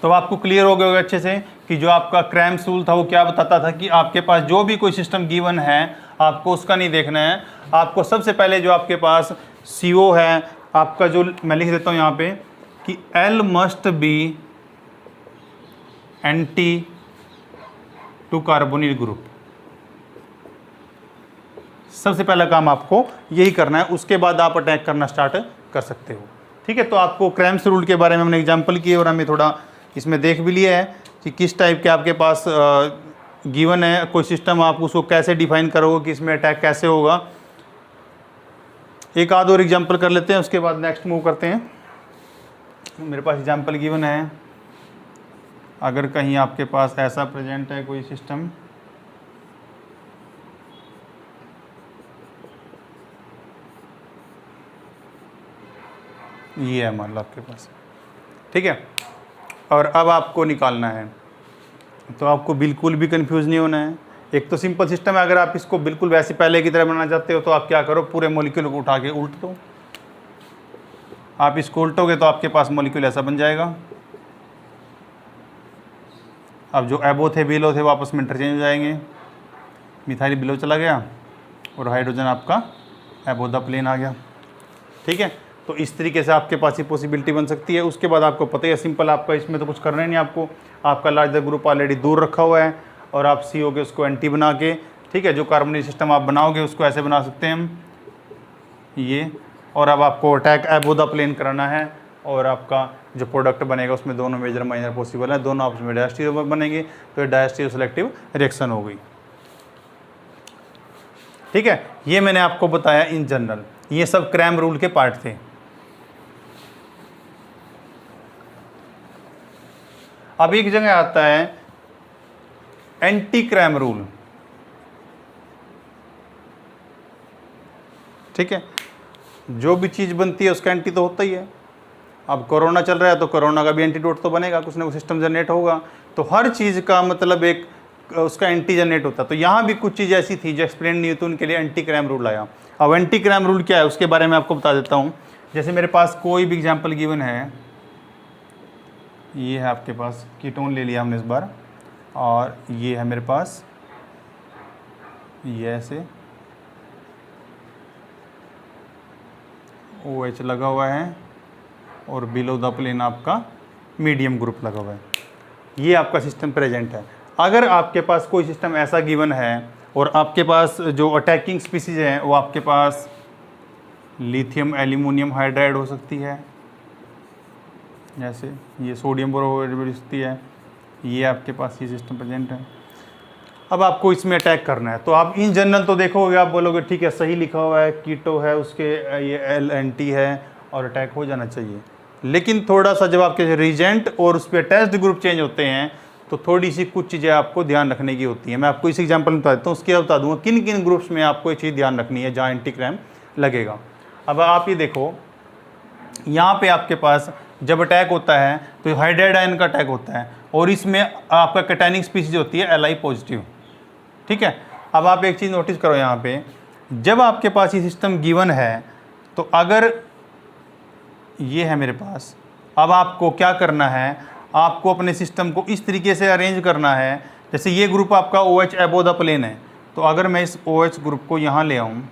A: तो आपको क्लियर हो गया होगा अच्छे से कि जो आपका क्रैम्स रूल था वो क्या बताता था कि आपके पास जो भी कोई सिस्टम गिवन है आपको उसका नहीं देखना है। आपको सबसे पहले जो आपके पास CO है आपका, जो मैं लिख देता हूँ यहाँ पे कि L must be anti to carbonyl group. सबसे पहला काम आपको यही करना है, उसके बाद आप अटैक करना स्टार्ट कर सकते हो, ठीक है। तो आपको क्रैम्स रूल के बारे में हमने एग्जांपल किए और हमें थोड़ा इसमें देख भी लिया है कि किस टाइप के आपके पास गिवन है कोई सिस्टम, आप उसको कैसे डिफाइन करोगे कि इसमें अटैक कैसे होगा। एक आध और एग्जांपल कर लेते हैं, उसके बाद नेक्स्ट मूव करते हैं। मेरे पास एग्जांपल गिवन है, अगर कहीं आपके पास ऐसा प्रेजेंट है कोई सिस्टम, ये है मान लो आपके पास, ठीक है। और अब आपको निकालना है, तो आपको बिल्कुल भी कंफ्यूज नहीं होना है। एक तो सिंपल सिस्टम है, अगर आप इसको बिल्कुल वैसे पहले की तरह बनाना चाहते हो तो आप क्या करो, पूरे मॉलिक्यूल को उठा के उल्ट दो। आप इसको उल्टोगे तो आपके पास मॉलिक्यूल ऐसा बन जाएगा। अब जो एबो थे बिलो थे वापस में इंटरचेंज हो जाएंगे, मिथाइल बिलो चला गया और हाइड्रोजन आपका एबो द प्लेन आ गया, ठीक है। तो इस तरीके से आपके पास ये पॉसिबिलिटी बन सकती है। उसके बाद आपको पता ही है सिंपल, आपका इसमें तो कुछ करना ही नहीं आपको, आपका लार्जर ग्रुप ऑलरेडी दूर रखा हुआ है और आप CO के उसको एंटी बना के, ठीक है, जो कार्बोनिक सिस्टम आप बनाओगे उसको ऐसे बना सकते हैं हम ये। और अब आपको अटैक एबो द प्लेन कराना है और आपका जो प्रोडक्ट बनेगा उसमें दोनों मेजर माइनर पॉसिबल है, दोनों आपस में डायस्टीरियो बनेंगे, तो ये डायस्टीरियो सेलेक्टिव रिएक्शन हो गई, ठीक है। ये मैंने आपको बताया इन जनरल, ये सब क्रैम रूल के पार्ट थे। अब एक जगह आता है एंटी क्रैम रूल, ठीक है। जो भी चीज बनती है उसका एंटी तो होता ही है। अब कोरोना चल रहा है तो कोरोना का भी एंटीडोट तो बनेगा, कुछ ना कुछ सिस्टम जनरेट होगा। तो हर चीज का मतलब एक उसका एंटी जनरेट होता है। तो यहाँ भी कुछ चीज़ ऐसी थी जो एक्सप्लेन नहीं हुई, तो उनके लिए एंटी क्रैम रूल आया। अब एंटी क्रैम रूल क्या है उसके बारे में आपको बता देता हूँ। जैसे मेरे पास कोई भी एग्जाम्पल गिवन है, ये है आपके पास कीटोन ले लिया हमने इस बार, और ये है मेरे पास ये ऐसे OH लगा हुआ है और बिलो द प्लेन आपका मीडियम ग्रुप लगा हुआ है। ये आपका सिस्टम प्रेजेंट है। अगर आपके पास कोई सिस्टम ऐसा गिवन है और आपके पास जो अटैकिंग स्पीसीज हैं वो आपके पास लिथियम एल्यूमिनियम हाइड्राइड हो सकती है, जैसे ये सोडियम बोरोहाइड्राइड हो सकती है, ये आपके पास ये सिस्टम प्रेजेंट है। अब आपको इसमें अटैक करना है, तो आप इन जनरल तो देखोगे, आप बोलोगे ठीक है सही लिखा हुआ है, कीटो है, उसके ये LNT है और अटैक हो जाना चाहिए। लेकिन थोड़ा सा जब आपके रिजेंट और उस पर अटैच्ड ग्रुप चेंज होते हैं तो थोड़ी सी कुछ चीज़ें आपको ध्यान रखने की होती है। मैं आपको इस एग्जांपल में बता देता हूँ, उसके बाद बता दूंगा किन किन ग्रुप्स में आपको ये चीज़ ध्यान रखनी है जहाँ एंटी क्रैम लगेगा। अब आप ये देखो, यहाँ पे आपके पास जब अटैक होता है तो हाइड्राइड आयन का अटैक होता है और इसमें आपका कैटायनिक स्पीसीज होती है Li पॉजिटिव, ठीक है। अब आप एक चीज़ नोटिस करो, यहाँ पे जब आपके पास ये सिस्टम गिवन है तो अगर ये है मेरे पास, अब आपको क्या करना है, आपको अपने सिस्टम को इस तरीके से अरेंज करना है। जैसे ये ग्रुप आपका OH एबो द प्लेन है, तो अगर मैं इस OH ग्रुप को यहाँ ले आऊँ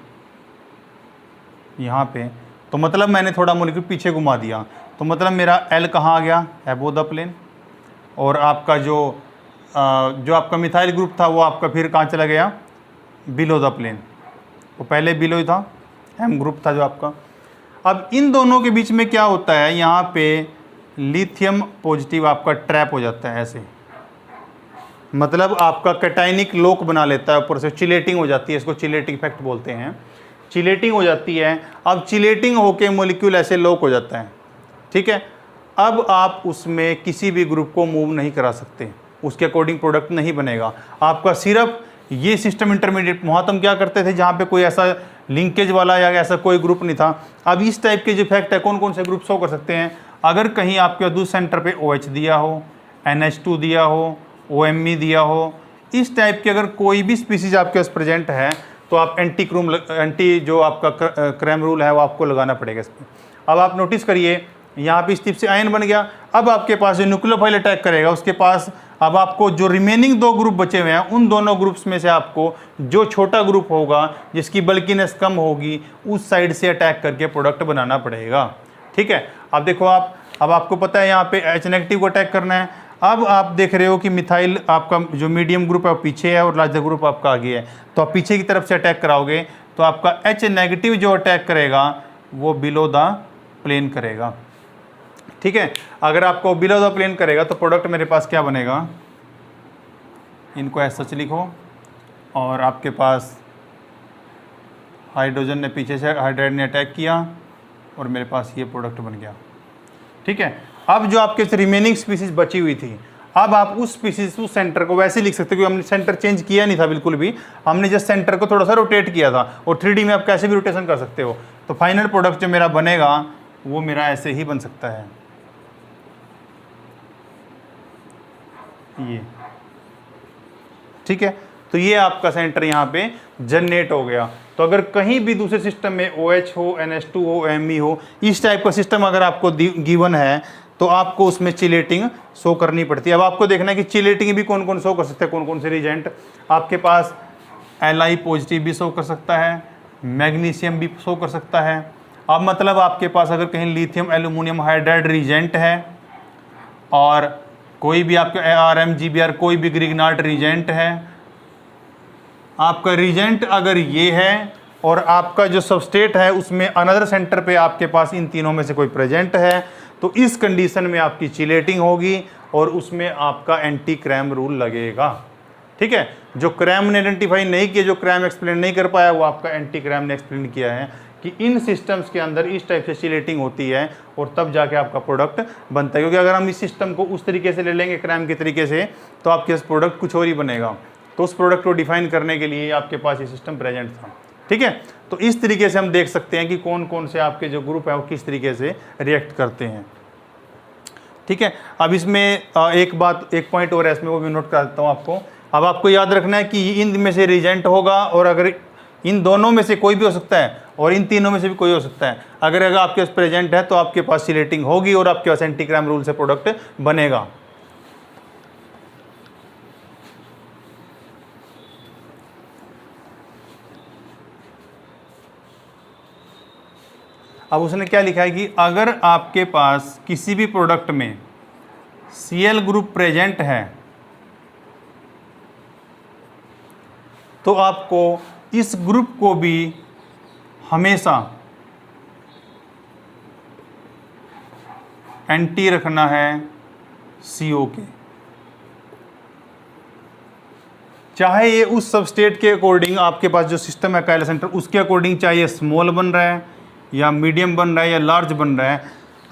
A: यहाँ पे, तो मतलब मैंने थोड़ा मॉलिक्यूल पीछे घुमा दिया, तो मतलब मेरा L कहाँ आ गया, एबो द प्लेन। और आपका जो आपका मिथाइल ग्रुप था वो आपका फिर कहाँ चला गया, बिलो द प्लेन। वो पहले बिलो ही था, M ग्रुप था जो आपका। अब इन दोनों के बीच में क्या होता है, यहाँ पे लिथियम पॉजिटिव आपका ट्रैप हो जाता है ऐसे, मतलब आपका कैटायनिक लोक बना लेता है, ऊपर से चिलेटिंग हो जाती है, इसको चिलेटिंग इफेक्ट बोलते हैं। चिलेटिंग हो जाती है। अब चिलेटिंग होके मॉलिक्यूल ऐसे लॉक हो जाता है, ठीक है। अब आप उसमें किसी भी ग्रुप को मूव नहीं करा सकते, उसके अकॉर्डिंग प्रोडक्ट नहीं बनेगा आपका। सिर्फ ये सिस्टम इंटरमीडिएट, वहाँ तो हम क्या करते थे जहाँ पे कोई ऐसा लिंकेज वाला या ऐसा कोई ग्रुप नहीं था। अब इस टाइप के जो इफेक्ट है, कौन कौन से ग्रुप शो कर सकते हैं, अगर कहीं आपके दूसरे सेंटर पे OH दिया हो, NH2 दिया हो, OMe दिया हो, इस टाइप के अगर कोई भी स्पीसीज आपके पास प्रेजेंट है तो आप एंटी जो आपका क्रैम रूल है वो आपको लगाना पड़ेगा इस पर। अब आप नोटिस करिए, यहाँ पे इस टाइप से आयन बन गया। अब आपके पास जो न्यूक्लियोफाइल अटैक करेगा उसके पास अब आपको जो रिमेनिंग 2 ग्रुप बचे हुए हैं, उन दोनों ग्रुप्स में से आपको जो छोटा ग्रुप होगा जिसकी बल्कीनेस कम होगी उस साइड से अटैक करके प्रोडक्ट बनाना पड़ेगा, ठीक है। अब देखो अब आपको पता है यहाँ पे H नेगेटिव को अटैक करना है। अब आप देख रहे हो कि मिथाइल आपका जो मीडियम ग्रुप है वो पीछे है और लार्जर ग्रुप आपका आगे है, तो आप पीछे की तरफ से अटैक कराओगे तो आपका H नेगेटिव जो अटैक करेगा वो बिलो द प्लेन करेगा, ठीक है। अगर आपको बिलो द प्लेन करेगा तो प्रोडक्ट मेरे पास क्या बनेगा, इनको ऐसा सच लिखो, और आपके पास हाइड्रोजन ने पीछे से हाइड्राइड ने अटैक किया और मेरे पास ये प्रोडक्ट बन गया, ठीक है। अब जो आपके रिमेनिंग स्पीसीज बची हुई थी, अब आप उस स्पीसीज उस सेंटर को वैसे लिख सकते हो, क्योंकि हमने सेंटर चेंज किया नहीं था बिल्कुल भी, हमने जस्ट सेंटर को थोड़ा सा रोटेट किया था, और 3D में आप कैसे भी रोटेशन कर सकते हो। तो फाइनल प्रोडक्ट जो मेरा बनेगा वो मेरा ऐसे ही बन सकता है, ये, ठीक है। तो ये आपका सेंटर यहाँ पे जनरेट हो गया। तो अगर कहीं भी दूसरे सिस्टम में OH हो, NH2 हो, ME हो, इस टाइप का सिस्टम अगर आपको गिवन है तो आपको उसमें चिलेटिंग शो करनी पड़ती है। अब आपको देखना है कि चिलेटिंग भी कौन कौन शो कर सकते हैं, कौन कौन से रिजेंट। आपके पास Li पॉजिटिव भी शो कर सकता है, मैग्नीशियम भी शो कर सकता है। अब मतलब आपके पास अगर कहीं लिथियम एल्यूमिनियम हाइड्राइड रिजेंट है और कोई भी आपका ARM GBr कोई भी ग्रिग्नार्ड रिजेंट है, आपका रिजेंट अगर ये है और आपका जो सबस्टेट है उसमें अनदर सेंटर पे आपके पास इन तीनों में से कोई प्रेजेंट है, तो इस कंडीशन में आपकी चिलेटिंग होगी और उसमें आपका एंटी क्रैम रूल लगेगा, ठीक है। जो क्रैम ने आइडेंटिफाई नहीं किया, जो क्रैम एक्सप्लेन नहीं कर पाया, वो आपका एंटी क्रैम ने एक्सप्लेन किया है कि इन सिस्टम्स के अंदर इस टाइप से चिलेटिंग होती है और तब जाके आपका प्रोडक्ट बनता है। क्योंकि अगर हम इस सिस्टम को उस तरीके से ले लेंगे क्रैम के तरीके से, तो आपके पास प्रोडक्ट कुछ और ही बनेगा। तो उस प्रोडक्ट को डिफाइन करने के लिए आपके पास ये सिस्टम प्रेजेंट था, ठीक है। तो इस तरीके से हम देख सकते हैं कि कौन कौन से आपके जो ग्रुप है वो किस तरीके से रिएक्ट करते हैं, ठीक है। अब इसमें एक पॉइंट और है इसमें, वो भी नोट कर देता हूँ आपको। अब आपको याद रखना है कि इन में से रिजेंट होगा और अगर इन दोनों में से कोई भी हो सकता है और इन तीनों में से भी कोई हो सकता है। अगर आपके पास प्रेजेंट है तो आपके पास चिलेटिंग होगी और आपके पास एंटी क्रैम रूल से प्रोडक्ट बनेगा। अब उसने क्या लिखा है कि अगर आपके पास किसी भी प्रोडक्ट में Cl ग्रुप प्रेजेंट है तो आपको इस ग्रुप को भी हमेशा एंटी रखना है CO के, चाहे ये उस सबस्टेट के अकॉर्डिंग आपके पास जो सिस्टम है काइला सेंटर उसके अकॉर्डिंग, चाहे ये स्मॉल बन रहा है या मीडियम बन रहा है या लार्ज बन रहा है,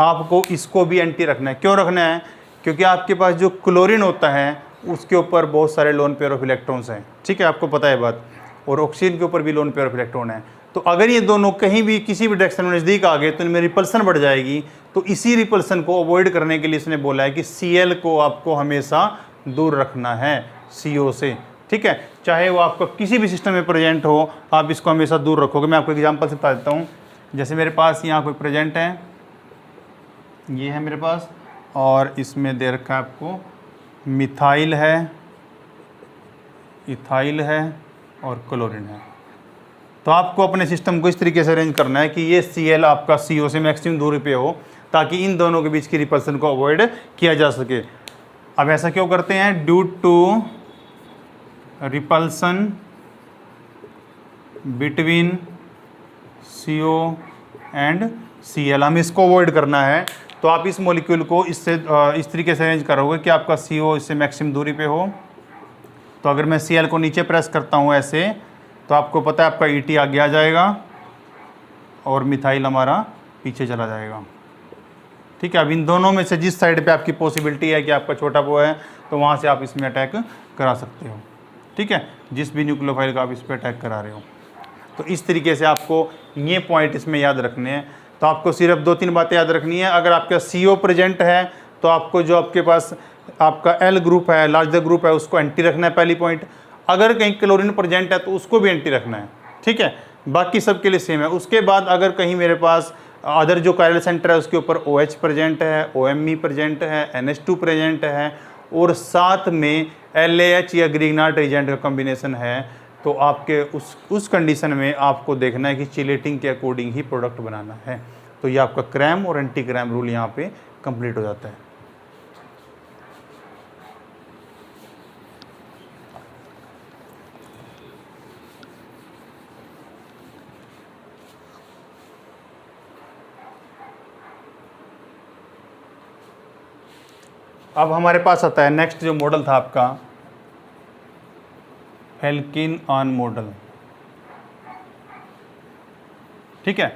A: आपको इसको भी एंटी रखना है। क्यों रखना है? क्योंकि आपके पास जो क्लोरीन होता है उसके ऊपर बहुत सारे लोन पेयर ऑफ इलेक्ट्रॉन्स हैं, ठीक है, आपको पता है बात, और ऑक्सीजन के ऊपर भी लोन पेयर ऑफ इलेक्ट्रॉन है। तो अगर ये दोनों कहीं भी किसी भी डायरेक्शन में नज़दीक आ गए तो इनमें रिपल्सन बढ़ जाएगी। तो इसी रिपल्सन को अवॉइड करने के लिए इसने बोला है कि Cl को आपको हमेशा दूर रखना है CO से, ठीक है। चाहे वो आपका किसी भी सिस्टम में प्रेजेंट हो, आप इसको हमेशा दूर रखोगे। मैं आपको एग्जांपल से बता देता हूँ। जैसे मेरे पास यहाँ कोई प्रेजेंट है, ये है मेरे पास, और इसमें दे रखा है आपको मिथाइल है, इथाइल है और क्लोरीन है। तो आपको अपने सिस्टम को इस तरीके से अरेंज करना है कि ये Cl आपका CO से मैक्सिमम दूरी पे हो, ताकि इन दोनों के बीच की रिपल्सन को अवॉइड किया जा सके। अब ऐसा क्यों करते हैं? Due to repulsion between CO and Cl, हमें इसको अवॉइड करना है। तो आप इस मॉलिक्यूल को इससे इस तरीके से अरेंज करोगे कि आपका CO इससे मैक्सिमम दूरी पे हो। तो अगर मैं Cl को नीचे प्रेस करता हूँ ऐसे, तो आपको पता है आपका ET आगे आ जाएगा और मिथाइल हमारा पीछे चला जाएगा, ठीक है। अब इन दोनों में से जिस साइड पे आपकी पॉसिबिलिटी है कि आपका छोटा वो है, तो वहाँ से आप इसमें अटैक करा सकते हो, ठीक है, जिस भी न्यूक्लियोफाइल का आप इस पर अटैक करा रहे हो। तो इस तरीके से आपको ये पॉइंट इसमें याद रखने हैं। तो आपको सिर्फ 2-3 बातें याद रखनी है। अगर आपका CO प्रेजेंट है तो आपको जो आपके पास आपका L ग्रुप है, लार्जर ग्रुप है, उसको एंटी रखना है, पहली पॉइंट। अगर कहीं क्लोरीन प्रेजेंट है तो उसको भी एंटी रखना है, ठीक है। बाकी सब के लिए सेम है। उसके बाद अगर कहीं मेरे पास अदर जो कायरल सेंटर है उसके ऊपर OH प्रेजेंट है, OMe प्रेजेंट है, NH2 प्रेजेंट है और साथ में LAH या ग्रिग्नार्ड एजेंट का कॉम्बिनेशन है, तो आपके उस कंडीशन में आपको देखना है कि चिलेटिंग के अकॉर्डिंग ही प्रोडक्ट बनाना है। तो ये आपका क्रैम और एंटी क्रैम रूल यहाँ पे कंप्लीट हो जाता है। अब हमारे पास आता है नेक्स्ट जो मॉडल था आपका एल्किन ऑन मॉडल, ठीक है।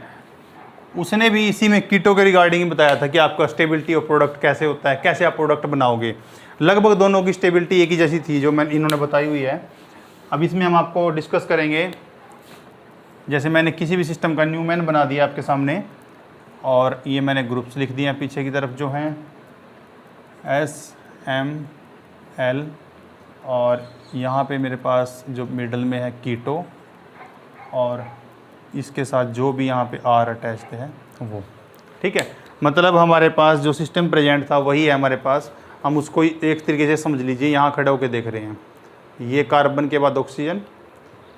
A: उसने भी इसी में कीटो के रिगार्डिंग बताया था कि आपका स्टेबिलिटी ऑफ प्रोडक्ट कैसे होता है, कैसे आप प्रोडक्ट बनाओगे। लगभग दोनों की स्टेबिलिटी एक ही जैसी थी जो इन्होंने बताई हुई है। अब इसमें हम आपको डिस्कस करेंगे। जैसे मैंने किसी भी सिस्टम का न्यूमैन बना दिया आपके सामने, और ये मैंने ग्रुप्स लिख दिए हैं पीछे की तरफ जो हैं SML, और यहाँ पे मेरे पास जो मिडल में है कीटो, और इसके साथ जो भी यहाँ पे R अटैच्ड है वो। ठीक है, मतलब हमारे पास जो सिस्टम प्रेजेंट था वही है हमारे पास। हम उसको एक तरीके से समझ लीजिए, यहाँ खड़े होकर देख रहे हैं, ये कार्बन के बाद ऑक्सीजन,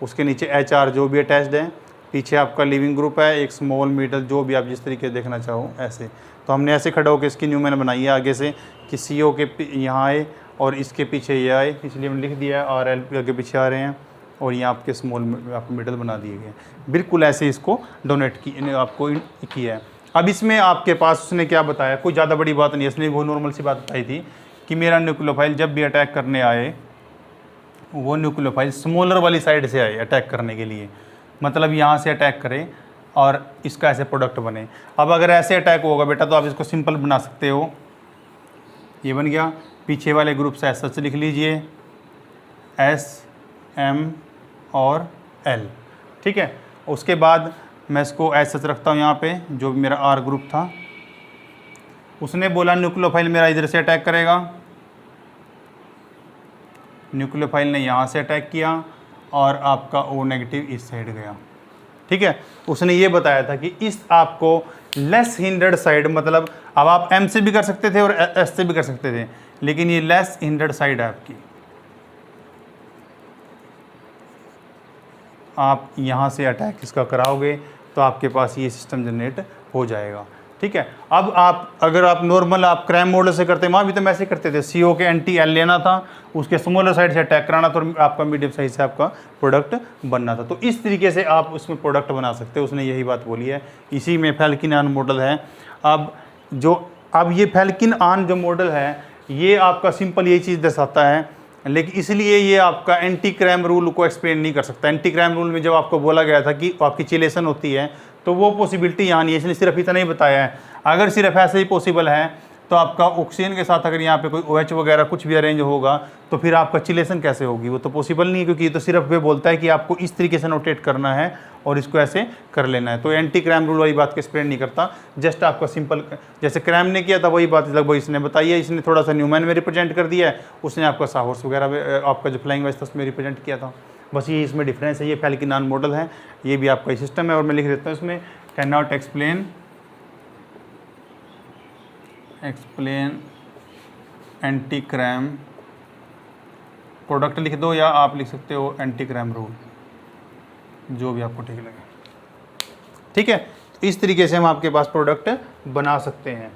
A: उसके नीचे HR जो भी अटैच्ड है, पीछे आपका लिविंग ग्रुप है, एक स्मॉल मिडल, जो भी आप जिस तरीके से देखना चाहो ऐसे। तो हमने ऐसे खड़े होकर इसकी न्यूमेन बनाई है आगे से कि CO के यहाँ आए और इसके पीछे ये आए, इसलिए हमने लिख दिया है RL आगे पीछे आ रहे हैं, और यहाँ आपके स्मॉल आपको मिडल बना दिए गए। बिल्कुल ऐसे इसको डोनेट की आपको किया है। अब इसमें आपके पास उसने क्या बताया, कोई ज़्यादा बड़ी बात नहीं है, इसने वो नॉर्मल सी बात बताई थी कि मेरा न्यूक्लियोफाइल जब भी अटैक करने आए, वो न्यूक्लियोफाइल स्मॉलर वाली साइड से आए अटैक करने के लिए, मतलब यहाँ से अटैक करे और इसका ऐसे प्रोडक्ट बने। अब अगर ऐसे अटैक होगा बेटा तो आप इसको सिंपल बना सकते हो, ये बन गया। पीछे वाले ग्रुप से सच लिख लीजिए S M और L। ठीक है, उसके बाद मैं इसको सच रखता हूँ यहाँ पे, जो भी मेरा R ग्रुप था। उसने बोला न्यूक्लियोफाइल मेरा इधर से अटैक करेगा, न्यूक्लियोफाइल ने यहाँ से अटैक किया और आपका O नेगेटिव इस साइड गया। ठीक है, उसने ये बताया था कि इस आपको लेस हिंडर्ड साइड, मतलब अब आप M से भी कर सकते थे और S से भी कर सकते थे, लेकिन ये लेस हिंडर्ड साइड है आपकी, आप यहाँ से अटैक इसका कराओगे तो आपके पास ये सिस्टम जनरेट हो जाएगा। ठीक है, अब आप अगर आप नॉर्मल आप क्रैम मॉडल से करते, वहाँ भी तो हम ऐसे करते थे, CO के एंटी L लेना था, उसके स्मॉलर साइड से अटैक कराना था और आपका मीडियम साइज से आपका प्रोडक्ट बनना था। तो इस तरीके से आप उसमें प्रोडक्ट बना सकते हो, उसने यही बात बोली है। इसी में फैल्किन आन मॉडल है। अब ये फैल्किन आन जो मॉडल है ये आपका सिंपल यही चीज़ दर्शाता है, लेकिन इसलिए ये आपका एंटी क्रैम रूल को एक्सप्लेन नहीं कर सकता। एंटी क्रैम रूल में जब आपको बोला गया था कि आपकी चिलेशन होती है तो वो पॉसिबिलिटी यहाँ नहीं है, इसने सिर्फ इतना ही बताया है। अगर सिर्फ ऐसे ही पॉसिबल है तो आपका ऑक्सीजन के साथ अगर यहाँ पे कोई OH वगैरह कुछ भी अरेंज होगा तो फिर आपका चिलेशन कैसे होगी, वो तो पॉसिबल नहीं है, क्योंकि ये तो सिर्फ वे बोलता है कि आपको इस तरीके से नोटेट करना है और इसको ऐसे कर लेना है। तो एंटी क्रैम रूल वाली बात को एक्सप्लेन नहीं करता, जस्ट आपका सिंपल जैसे क्रैम ने किया था वही बात लगभग इसने बताई है। इसने थोड़ा सा न्यूमैन में रिप्रेजेंट कर दिया है, उसने आपका साहॉर्स वगैरह आपका जो फ्लाइंग वाइज था उसमें रिप्रेजेंट किया था। बस ये इसमें डिफरेंस है। ये फैल्किन आन मॉडल है, ये भी आपका सिस्टम है। और मैं लिख देता हूँ इसमें can not explain anti cram product लिख दो, या आप लिख सकते हो एंटी क्रैम रूल, जो भी आपको ठीक लगे। ठीक है, तो इस तरीके से हम आपके पास प्रोडक्ट बना सकते हैं।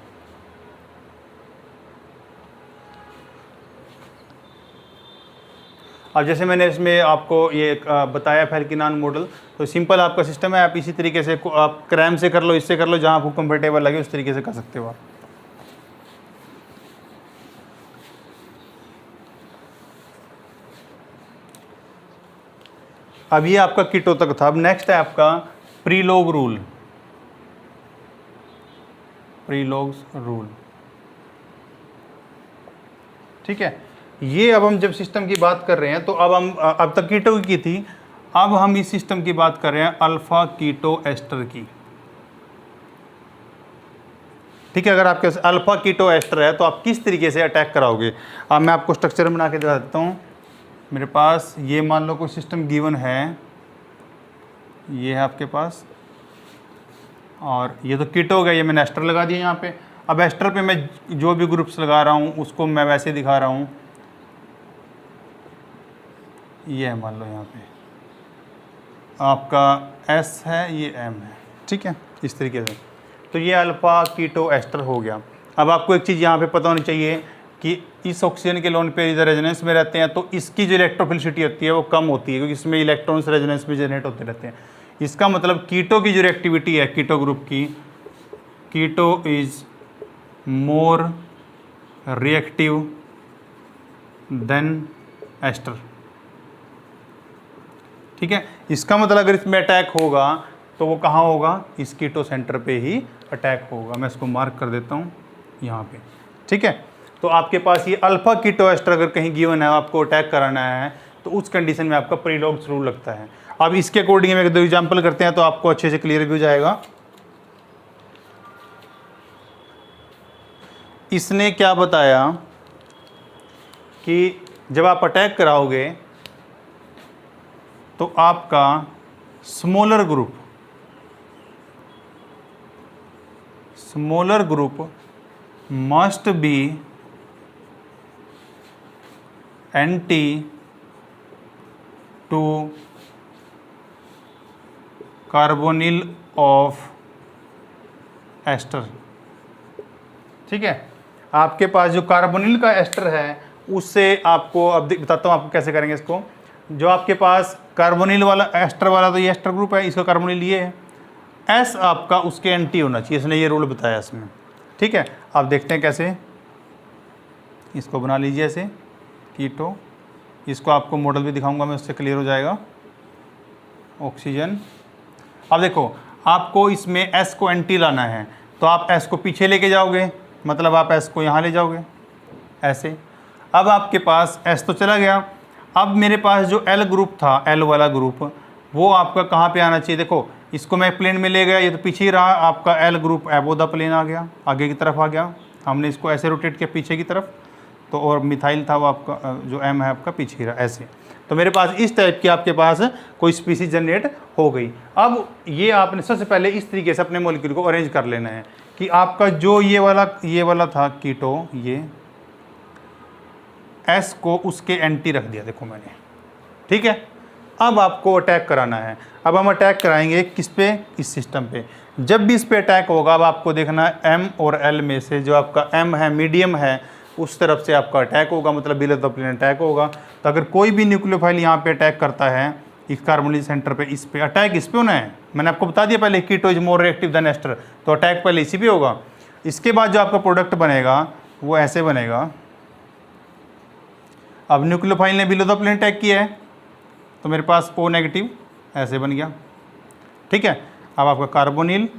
A: अब जैसे मैंने इसमें आपको ये बताया फैल्किन आन मॉडल, तो सिंपल आपका सिस्टम है। आप इसी तरीके से आप क्रैम से कर लो, इससे कर लो, जहाँ आपको कंफर्टेबल लगे उस तरीके से कर सकते हो आप। अब ये आपका कीटो तक था। अब नेक्स्ट है आपका प्रीलोग रूल। प्रीलोग्स रूल, ठीक है। ये अब हम जब सिस्टम की बात कर रहे हैं तो अब तक कीटो की थी, अब हम इस सिस्टम की बात कर रहे हैं अल्फा कीटो एस्टर की। ठीक है, अगर आपके पास अल्फा कीटो एस्टर है तो आप किस तरीके से अटैक कराओगे। अब मैं आपको स्ट्रक्चर बना के दिखा देता हूँ। मेरे पास ये मान लो कोई सिस्टम गिवन है, ये है आपके पास, और ये तो कीटो हो गया, ये मैंने एस्टर लगा दिया यहाँ पे। अब एस्टर पे मैं जो भी ग्रुप्स लगा रहा हूँ उसको मैं वैसे दिखा रहा हूँ। ये है मान लो यहाँ पे आपका S है, ये M है, ठीक है, इस तरीके से। तो ये अल्फा कीटो एस्टर हो गया। अब आपको एक चीज़ यहाँ पे पता होनी चाहिए कि इस ऑक्सीजन के लोन पेयर इधर रेजोनेंस में रहते हैं तो इसकी जो इलेक्ट्रोफिलिसिटी होती है वो कम होती है, क्योंकि इसमें इलेक्ट्रॉन्स रेजोनेंस में जनरेट होते रहते हैं। इसका मतलब कीटो की जो रिएक्टिविटी है कीटो ग्रुप की, keto is more reactive than ester. ठीक है, इसका मतलब अगर इसमें अटैक होगा तो वो कहाँ होगा, इस कीटो सेंटर पे ही अटैक होगा। मैं इसको मार्क कर देता हूँ यहाँ पे, ठीक है। तो आपके पास ये अल्फा कीटो एस्टर अगर कहीं गिवन है, आपको अटैक कराना है, तो उस कंडीशन में आपका प्रीलोग्स रूल लगता है। अब इसके अकॉर्डिंग में एक दो एग्जाम्पल करते हैं तो आपको अच्छे से क्लियर भी हो जाएगा। इसने क्या बताया कि जब आप अटैक कराओगे तो आपका smaller group must be anti to carbonyl of ester. ठीक है, आपके पास जो कार्बोनिल का एस्टर है उससे आपको, अब बताता हूँ आपको कैसे करेंगे इसको। जो आपके पास कार्बोनिल वाला एस्टर वाला, तो ये एस्टर ग्रुप है, इसका कार्बोनिल ये है, एस आपका उसके एंटी होना चाहिए, इसने ये रूल बताया इसमें। ठीक है, आप देखते हैं कैसे, इसको बना लीजिए ऐसे कीटो, इसको आपको मॉडल भी दिखाऊंगा मैं, उससे क्लियर हो जाएगा। ऑक्सीजन, अब देखो आपको इसमें एस को एंटी लाना है, तो आप एस को पीछे लेके जाओगे, मतलब आप एस को यहाँ ले जाओगे ऐसे। अब आपके पास एस तो चला गया, अब मेरे पास जो एल ग्रुप था, एल वाला ग्रुप, वो आपका कहाँ पे आना चाहिए। देखो इसको मैं प्लेन में ले गया, ये तो पीछे ही रहा, आपका L group above the plane आ गया, आगे की तरफ आ गया, हमने इसको ऐसे रोटेट किया पीछे की तरफ, तो और मिथाइल था वो आपका जो एम है आपका पीछे ही रहा ऐसे। तो मेरे पास इस टाइप की आपके पास कोई स्पीसीज जनरेट हो गई। अब ये आपने सबसे पहले इस तरीके से अपने मॉलिक्यूल को अरेंज कर लेना है कि आपका जो ये वाला था कीटो, ये एस को उसके एंटी रख दिया, देखो मैंने। ठीक है, अब आपको अटैक कराना है। अब हम अटैक कराएंगे किस पे, इस सिस्टम पे। जब भी इस पे अटैक होगा, अब आपको देखना है एम और एल में से जो आपका एम है, मीडियम है, उस तरफ से आपका अटैक होगा, मतलब बिलो द प्लेन अटैक होगा। तो अगर कोई भी न्यूक्लियोफाइल यहाँ पे अटैक करता है इस कार्बोनिल सेंटर पे, इस पे अटैक इस पे होना है। मैंने आपको बता दिया पहले, keto is more reactive than ester, तो अटैक पहले इसी पे होगा। इसके बाद जो आपका प्रोडक्ट बनेगा वो ऐसे बनेगा। अब न्यूक्लियोफाइल ने बिलो द प्लेन अटैक किया है, तो मेरे पास O नेगेटिव ऐसे बन गया। ठीक है, अब आपका कार्बोनिल,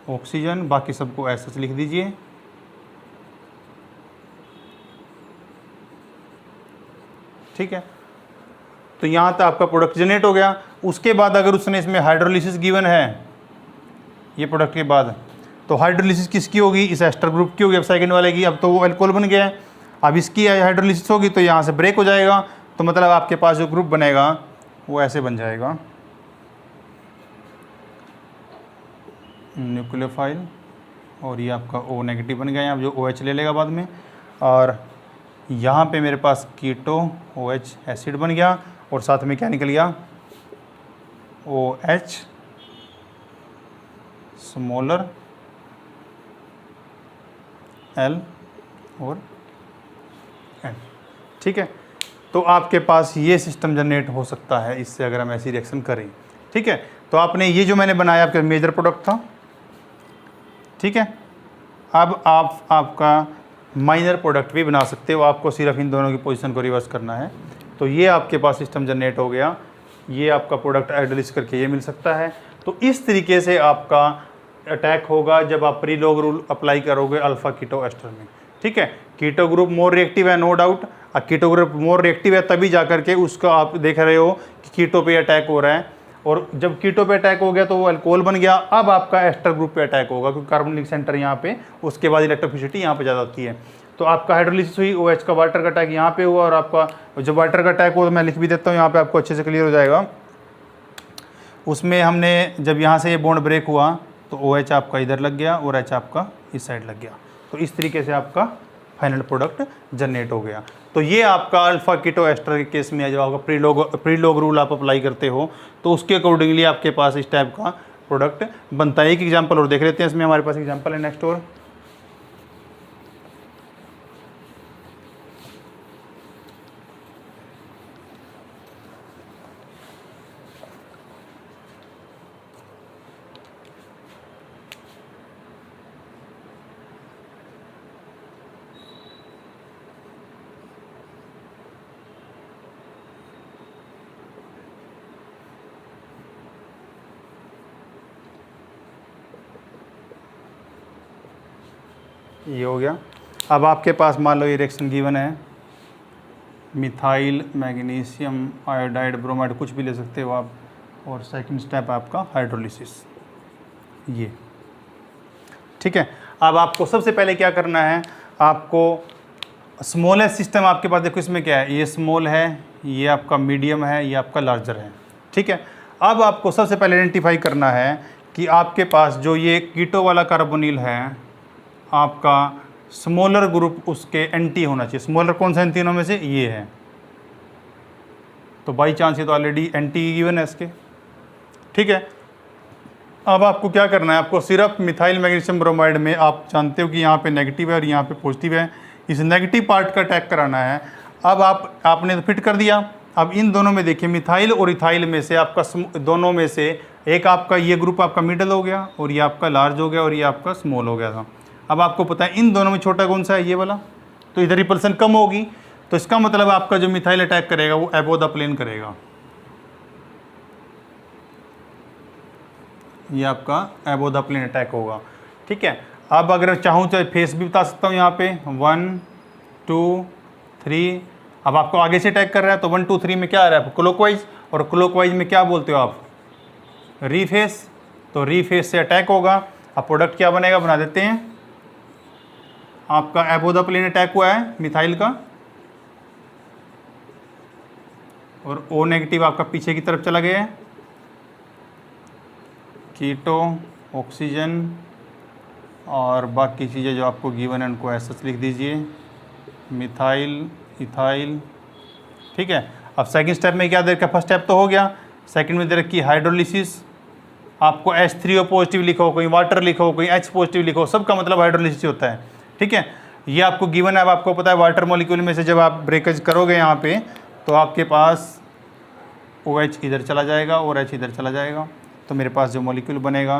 A: ऑक्सीजन, बाकी सबको ऐसे लिख दीजिए। ठीक है, तो यहाँ तक आपका प्रोडक्ट जनरेट हो गया। उसके बाद अगर उसने इसमें हाइड्रोलिसिस गिवन है ये प्रोडक्ट के बाद, तो हाइड्रोलिसिस किसकी होगी, इस एस्टर ग्रुप की होगी, अब सेकंड वाले की। अब तो वो अल्कोहल बन गया है, अब इसकी हाइड्रोलिसिस होगी तो यहाँ से ब्रेक हो जाएगा, तो मतलब आपके पास जो ग्रुप बनेगा वो ऐसे बन जाएगा, न्यूक्लियोफाइल, और ये आपका O नेगेटिव बन गया है, अब जो OH ले लेगा बाद में, और यहाँ पे मेरे पास कीटो OH एसिड बन गया, और साथ में क्या निकल गया, OH स्मॉलर L और N। ठीक है, तो आपके पास ये सिस्टम जनरेट हो सकता है इससे, अगर हम ऐसी रिएक्शन करें। ठीक है, तो आपने ये जो मैंने बनाया आपका मेजर प्रोडक्ट था। ठीक है, अब आपका माइनर प्रोडक्ट भी बना सकते हो, आपको सिर्फ इन दोनों की पोजीशन को रिवर्स करना है। तो ये आपके पास सिस्टम जनरेट हो गया, ये आपका प्रोडक्ट हाइड्रोलिसिस करके ये मिल सकता है। तो इस तरीके से आपका अटैक होगा जब आप प्री-लॉग रूल अप्लाई करोगे अल्फा कीटो एस्टर में। ठीक है, कीटो ग्रुप मोर रिएक्टिव है, no doubt. Keto group more reactive है तभी जा करके उसका आप देख रहे हो कि कीटो पे अटैक हो रहा है, और जब कीटो पे अटैक हो गया तो वो अल्कोहल बन गया। अब आपका एस्टर ग्रुप पे अटैक होगा क्योंकि कार्बोनिल सेंटर यहाँ पे, उसके बाद इलेक्ट्रोफिसिटी यहाँ पे ज़्यादा होती है। तो आपका हाइड्रोलिसिस हुई, OH का वाटर का अटैक यहाँ पे हुआ, और आपका जब वाटर का अटैक हुआ तो मैं लिख भी देता हूँ यहाँ पे, आपको अच्छे से क्लियर हो जाएगा। उसमें हमने जब यहाँ से ये बॉन्ड ब्रेक हुआ तो OH आपका इधर लग गया और H आपका इस साइड लग गया। तो इस तरीके से आपका फाइनल प्रोडक्ट जनरेट हो गया। तो ये आपका अल्फा कीटो एस्टर के केस में जब आपका प्री-लॉग रूल आप अप्लाई करते हो तो उसके अकॉर्डिंगली आपके पास इस टाइप का प्रोडक्ट बनता है। एक एग्जांपल और देख लेते हैं, इसमें हमारे पास एग्जांपल है नेक्स्ट। और ये हो गया। अब आपके पास मान लो ये रिएक्शन गिवन है, मिथाइल मैग्नीशियम आयोडाइड ब्रोमाइड, कुछ भी ले सकते हो आप, और सेकंड स्टेप आपका हाइड्रोलिसिस ये। ठीक है, अब आपको सबसे पहले क्या करना है, आपको स्मॉलेस्ट सिस्टम आपके पास देखो इसमें क्या है, ये स्मॉल है, ये आपका मीडियम है, ये आपका लार्जर है, ठीक है। अब आपको सबसे पहले आइडेंटिफाई करना है कि आपके पास जो ये कीटो वाला कार्बोनिल है आपका स्मॉलर ग्रुप उसके एंटी होना चाहिए। स्मॉलर कौन सा इन तीनों में से, ये है, तो बाई चांस ये तो ऑलरेडी एंटी गिवन है इसके, ठीक है। अब आपको क्या करना है, आपको सिर्फ मिथाइल मैग्नीशियम ब्रोमाइड में आप जानते हो कि यहाँ पे नेगेटिव है और यहाँ पे पॉजिटिव है, इस नेगेटिव पार्ट का अटैक कराना है। अब आपने तो फिट कर दिया, अब इन दोनों में देखिए मिथाइल और इथाइल में से आपका दोनों में से एक आपका ये ग्रुप आपका मिडल हो गया और ये आपका लार्ज हो गया और ये आपका स्मॉल हो गया था। अब आपको पता है इन दोनों में छोटा कौन सा है, ये वाला, तो इधर रिपल्सन कम होगी, तो इसका मतलब आपका जो मिथाइल अटैक करेगा वो अबोव द प्लेन करेगा, ये आपका अबोव द प्लेन अटैक होगा, ठीक है। अब अगर चाहूँ तो फेस भी बता सकता हूँ यहाँ पे 1 2 3। अब आपको आगे से अटैक कर रहा है तो 1 2 3 में क्या आ रहा है, क्लॉकवाइज, और क्लॉकवाइज में क्या बोलते हो आप, रीफेस, तो रीफेस से अटैक होगा। अब प्रोडक्ट क्या बनेगा, बना देते हैं, आपका अबोव द प्लेन अटैक हुआ है मिथाइल का और O नेगेटिव आपका पीछे की तरफ चला गया है, कीटो, ऑक्सीजन और बाकी चीज़ें जो आपको गिवन है उनको ऐसा लिख दीजिए, मिथाइल, इथाइल, ठीक है। अब सेकंड स्टेप में क्या दे रखा, फर्स्ट स्टेप तो हो गया, सेकंड में दे रखी हाइड्रोलिसिस, आपको H3O पॉजिटिव लिखो, कोई वाटर लिखो, कोई H पॉजिटिव लिखो, सबका मतलब हाइड्रोलिसिस होता है, ठीक है। ये आपको गिवन है। अब आपको पता है वाटर मॉलिक्यूल में से जब आप ब्रेकेज करोगे यहाँ पे तो आपके पास OH इधर चला जाएगा और H इधर चला जाएगा, तो मेरे पास जो मॉलिक्यूल बनेगा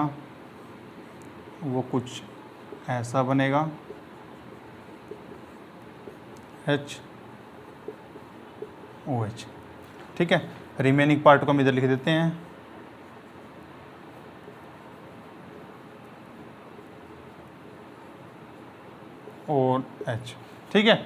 A: वो कुछ ऐसा बनेगा, HOH, ठीक है। रिमेनिंग पार्ट को हम इधर लिख देते हैं, OH, ठीक है।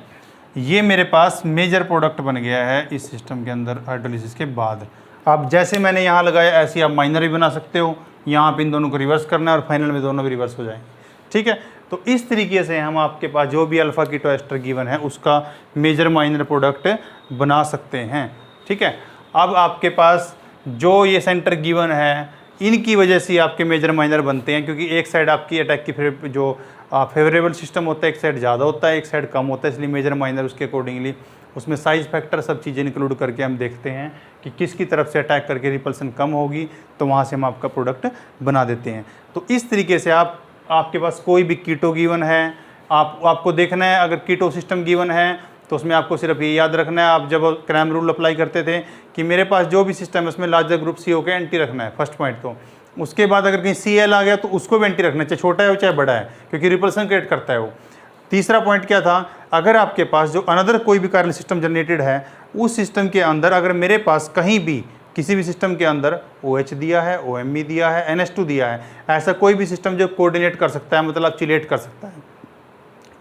A: ये मेरे पास मेजर प्रोडक्ट बन गया है इस सिस्टम के अंदर हाइड्रोलिसिस के बाद। अब जैसे मैंने यहाँ लगाया ऐसे आप माइनर भी बना सकते हो, यहाँ पे इन दोनों को रिवर्स करना है और फाइनल में दोनों भी रिवर्स हो जाएंगे, ठीक है। तो इस तरीके से हम आपके पास जो भी अल्फ़ा कीटो एस्टर गिवन है उसका मेजर माइनर प्रोडक्ट बना सकते हैं, ठीक है। अब आपके पास जो ये सेंटर गिवन है इनकी वजह से आपके मेजर माइनर बनते हैं, क्योंकि एक साइड आपकी अटैक की जो फेवरेबल सिस्टम होता है, एक साइड ज़्यादा होता है, एक साइड कम होता है, इसलिए मेजर माइनर उसके अकॉर्डिंगली उसमें साइज़ फैक्टर सब चीज़ें इंक्लूड करके हम देखते हैं कि किसकी तरफ से अटैक करके रिपल्सन कम होगी, तो वहाँ से हम आपका प्रोडक्ट बना देते हैं। तो इस तरीके से आपके पास कोई भी कीटो गिवन है, आपको देखना है, अगर कीटो सिस्टम गिवन है तो उसमें आपको सिर्फ ये याद रखना है, आप जब क्रैम रूल अप्लाई करते थे कि मेरे पास जो भी सिस्टम है उसमें लार्जर ग्रुप CO के एंटी रखना है, फर्स्ट पॉइंट। तो उसके बाद अगर कहीं Cl आ गया तो उसको भी एंटी रखना है, चाहे छोटा है चाहे बड़ा है, क्योंकि रिपल्सन क्रिएट करता है वो। तीसरा पॉइंट क्या था, अगर आपके पास जो अनदर कोई भी कार्बन सिस्टम जनरेटेड है उस सिस्टम के अंदर अगर मेरे पास कहीं भी किसी भी सिस्टम के अंदर OH दिया है, OMe दिया है, NH2 दिया है, ऐसा कोई भी सिस्टम जो कोऑर्डिनेट कर सकता है, मतलब चिलेट कर सकता है,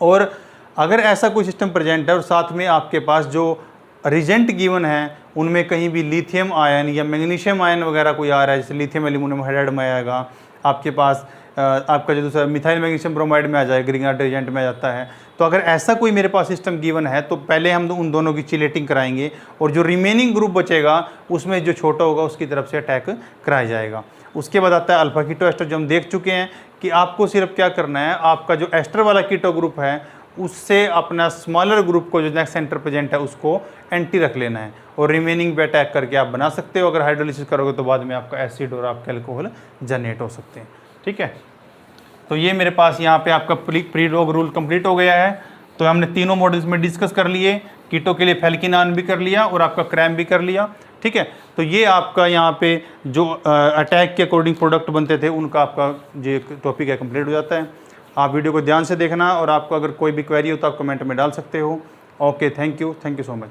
A: और अगर ऐसा कोई सिस्टम प्रेजेंट है और साथ में आपके पास जो रिजेंट गिवन है उनमें कहीं भी लिथियम आयन या मैग्नीशियम आयन वगैरह कोई आ रहा है, जैसे लिथियम एल्यूमिनियम हाइड्राइड में आएगा, आपके पास आपका जो दूसरा मिथाइल मैग्नीशियम ब्रोमाइड में आ जाएगा, ग्रीनगार्ड रिजेंट में आ जाता है। तो अगर ऐसा कोई मेरे पास सिस्टम गिवन है तो पहले हम उन दोनों की चिलेटिंग कराएंगे और जो रिमेनिंग ग्रुप बचेगा उसमें जो छोटा होगा उसकी तरफ से अटैक कराया जाएगा। उसके बाद आता है अल्फा कीटो एस्टर, जो हम देख चुके हैं कि आपको सिर्फ क्या करना है, आपका जो एस्टर वाला कीटो ग्रुप है उससे अपना स्मॉलर ग्रुप को जो नेक्स्ट सेंटर प्रेजेंट है उसको एंटी रख लेना है और रिमेनिंग पे अटैक करके आप बना सकते हो। अगर हाइड्रोलिसिस करोगे तो बाद में आपका एसिड और आपका अल्कोहल जनरेट हो सकते हैं, ठीक है। तो ये मेरे पास यहाँ पे आपका प्री डॉग रूल कंप्लीट हो गया है। तो हमने तीनों मॉडल्स में डिस्कस कर लिए, कीटो के लिए फेल्किनान भी कर लिया और आपका क्रैम भी कर लिया, ठीक है। तो ये आपका यहाँ पे जो अटैक के अकॉर्डिंग प्रोडक्ट बनते थे उनका आपका जो टॉपिक है कंप्लीट हो जाता है। आप वीडियो को ध्यान से देखना और आपको अगर कोई भी क्वेरी हो तो आप कमेंट में डाल सकते हो। Okay, thank you so much.